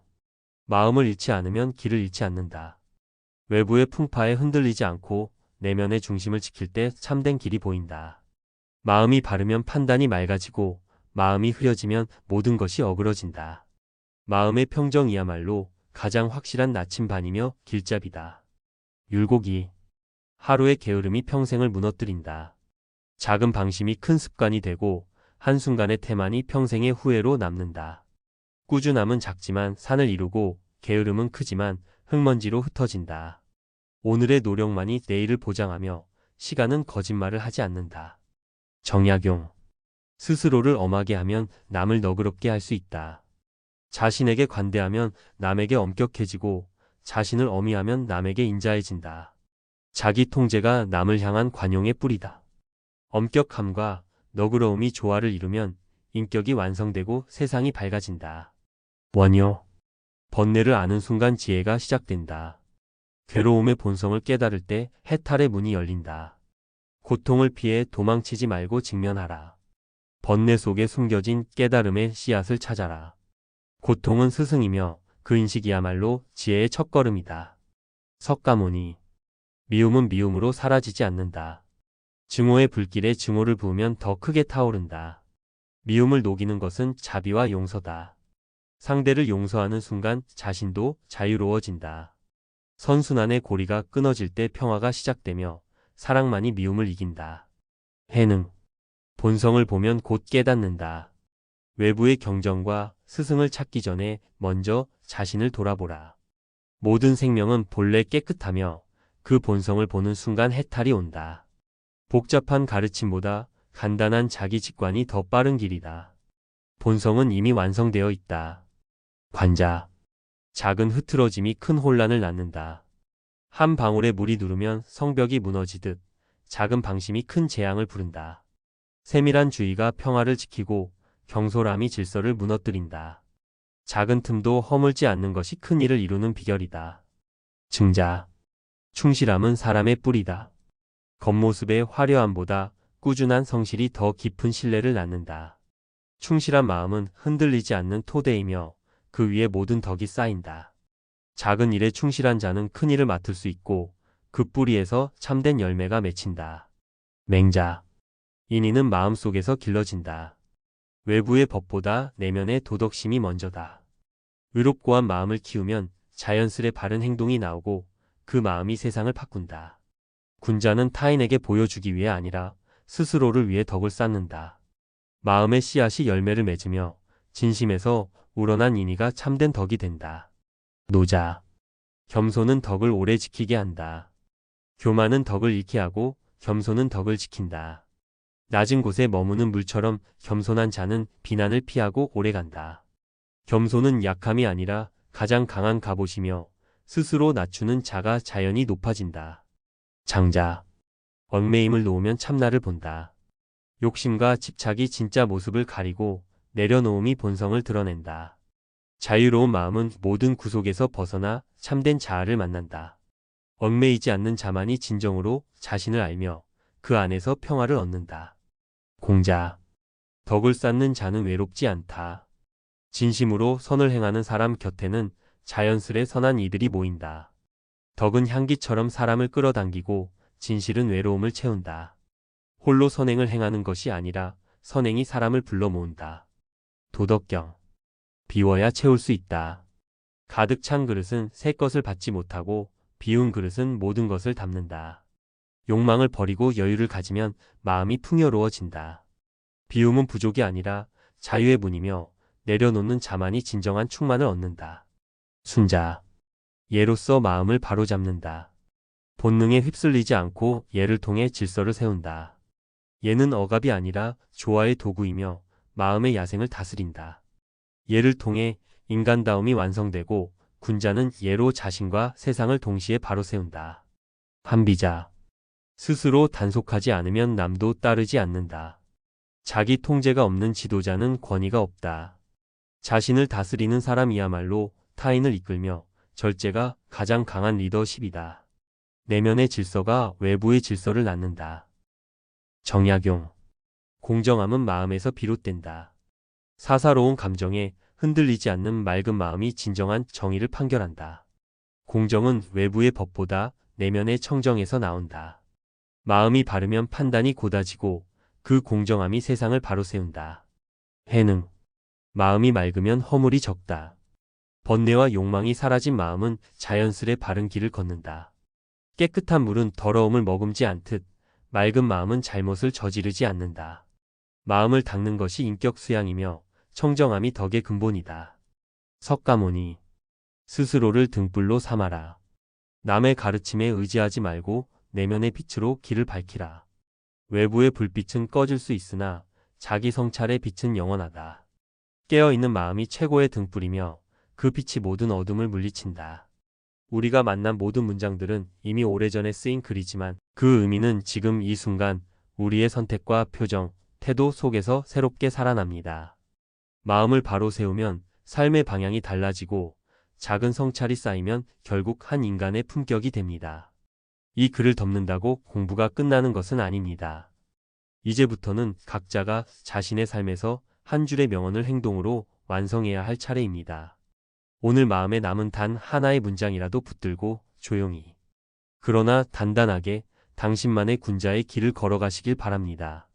마음을 잃지 않으면 길을 잃지 않는다. 외부의 풍파에 흔들리지 않고 내면의 중심을 지킬 때 참된 길이 보인다. 마음이 바르면 판단이 맑아지고 마음이 흐려지면 모든 것이 어그러진다. 마음의 평정이야말로 가장 확실한 나침반이며 길잡이다. 율곡이. 하루의 게으름이 평생을 무너뜨린다. 작은 방심이 큰 습관이 되고 한순간의 태만이 평생의 후회로 남는다. 꾸준함은 작지만 산을 이루고 게으름은 크지만 흙먼지로 흩어진다. 오늘의 노력만이 내일을 보장하며 시간은 거짓말을 하지 않는다. 정약용. 스스로를 엄하게 하면 남을 너그럽게 할 수 있다. 자신에게 관대하면 남에게 엄격해지고 자신을 엄히하면 남에게 인자해진다. 자기 통제가 남을 향한 관용의 뿌리다. 엄격함과 너그러움이 조화를 이루면 인격이 완성되고 세상이 밝아진다. 원효. 번뇌를 아는 순간 지혜가 시작된다. 괴로움의 본성을 깨달을 때 해탈의 문이 열린다. 고통을 피해 도망치지 말고 직면하라. 번뇌 속에 숨겨진 깨달음의 씨앗을 찾아라. 고통은 스승이며 그 인식이야말로 지혜의 첫걸음이다. 석가모니. 미움은 미움으로 사라지지 않는다. 증오의 불길에 증오를 부으면 더 크게 타오른다. 미움을 녹이는 것은 자비와 용서다. 상대를 용서하는 순간 자신도 자유로워진다. 선순환의 고리가 끊어질 때 평화가 시작되며 사랑만이 미움을 이긴다. 해능. 본성을 보면 곧 깨닫는다. 외부의 경전과 스승을 찾기 전에 먼저 자신을 돌아보라. 모든 생명은 본래 깨끗하며 그 본성을 보는 순간 해탈이 온다. 복잡한 가르침보다 간단한 자기 직관이 더 빠른 길이다. 본성은 이미 완성되어 있다. 관자. 작은 흐트러짐이 큰 혼란을 낳는다. 한 방울의 물이 누르면 성벽이 무너지듯 작은 방심이 큰 재앙을 부른다. 세밀한 주의가 평화를 지키고 경솔함이 질서를 무너뜨린다. 작은 틈도 허물지 않는 것이 큰 일을 이루는 비결이다. 증자. 충실함은 사람의 뿌리다. 겉모습의 화려함보다 꾸준한 성실이 더 깊은 신뢰를 낳는다. 충실한 마음은 흔들리지 않는 토대이며 그 위에 모든 덕이 쌓인다. 작은 일에 충실한 자는 큰 일을 맡을 수 있고 그 뿌리에서 참된 열매가 맺힌다. 맹자. 인의는 마음속에서 길러진다. 외부의 법보다 내면의 도덕심이 먼저다. 의롭고한 마음을 키우면 자연스레 바른 행동이 나오고 그 마음이 세상을 바꾼다. 군자는 타인에게 보여주기 위해 아니라 스스로를 위해 덕을 쌓는다. 마음의 씨앗이 열매를 맺으며 진심에서 우러난 인의가 참된 덕이 된다. 노자. 겸손은 덕을 오래 지키게 한다. 교만은 덕을 잃게 하고 겸손은 덕을 지킨다. 낮은 곳에 머무는 물처럼 겸손한 자는 비난을 피하고 오래간다. 겸손은 약함이 아니라 가장 강한 갑옷이며 스스로 낮추는 자가 자연히 높아진다. 장자. 얽매임을 놓으면 참나를 본다. 욕심과 집착이 진짜 모습을 가리고 내려놓음이 본성을 드러낸다. 자유로운 마음은 모든 구속에서 벗어나 참된 자아를 만난다. 얽매이지 않는 자만이 진정으로 자신을 알며 그 안에서 평화를 얻는다. 공자. 덕을 쌓는 자는 외롭지 않다. 진심으로 선을 행하는 사람 곁에는 자연스레 선한 이들이 모인다. 덕은 향기처럼 사람을 끌어당기고 진실은 외로움을 채운다. 홀로 선행을 행하는 것이 아니라 선행이 사람을 불러 모은다. 도덕경. 비워야 채울 수 있다. 가득 찬 그릇은 새 것을 받지 못하고 비운 그릇은 모든 것을 담는다. 욕망을 버리고 여유를 가지면 마음이 풍요로워진다. 비움은 부족이 아니라 자유의 문이며 내려놓는 자만이 진정한 충만을 얻는다. 순자. 예로써 마음을 바로잡는다. 본능에 휩쓸리지 않고 예를 통해 질서를 세운다. 예는 억압이 아니라 조화의 도구이며 마음의 야생을 다스린다. 예를 통해 인간다움이 완성되고 군자는 예로 자신과 세상을 동시에 바로 세운다. 한비자. 스스로 단속하지 않으면 남도 따르지 않는다. 자기 통제가 없는 지도자는 권위가 없다. 자신을 다스리는 사람이야말로 타인을 이끌며 절제가 가장 강한 리더십이다. 내면의 질서가 외부의 질서를 낳는다. 정약용. 공정함은 마음에서 비롯된다. 사사로운 감정에 흔들리지 않는 맑은 마음이 진정한 정의를 판결한다. 공정은 외부의 법보다 내면의 청정에서 나온다. 마음이 바르면 판단이 곧아지고 그 공정함이 세상을 바로 세운다. 해능. 마음이 맑으면 허물이 적다. 번뇌와 욕망이 사라진 마음은 자연스레 바른 길을 걷는다. 깨끗한 물은 더러움을 머금지 않듯 맑은 마음은 잘못을 저지르지 않는다. 마음을 닦는 것이 인격 수양이며 청정함이 덕의 근본이다. 석가모니. 스스로를 등불로 삼아라. 남의 가르침에 의지하지 말고 내면의 빛으로 길을 밝히라. 외부의 불빛은 꺼질 수 있으나 자기 성찰의 빛은 영원하다. 깨어있는 마음이 최고의 등불이며 그 빛이 모든 어둠을 물리친다. 우리가 만난 모든 문장들은 이미 오래전에 쓰인 글이지만 그 의미는 지금 이 순간 우리의 선택과 표정, 태도 속에서 새롭게 살아납니다. 마음을 바로 세우면 삶의 방향이 달라지고 작은 성찰이 쌓이면 결국 한 인간의 품격이 됩니다. 이 글을 덮는다고 공부가 끝나는 것은 아닙니다. 이제부터는 각자가 자신의 삶에서 한 줄의 명언을 행동으로 완성해야 할 차례입니다. 오늘 마음에 남은 단 하나의 문장이라도 붙들고 조용히, 그러나 단단하게 당신만의 군자의 길을 걸어가시길 바랍니다.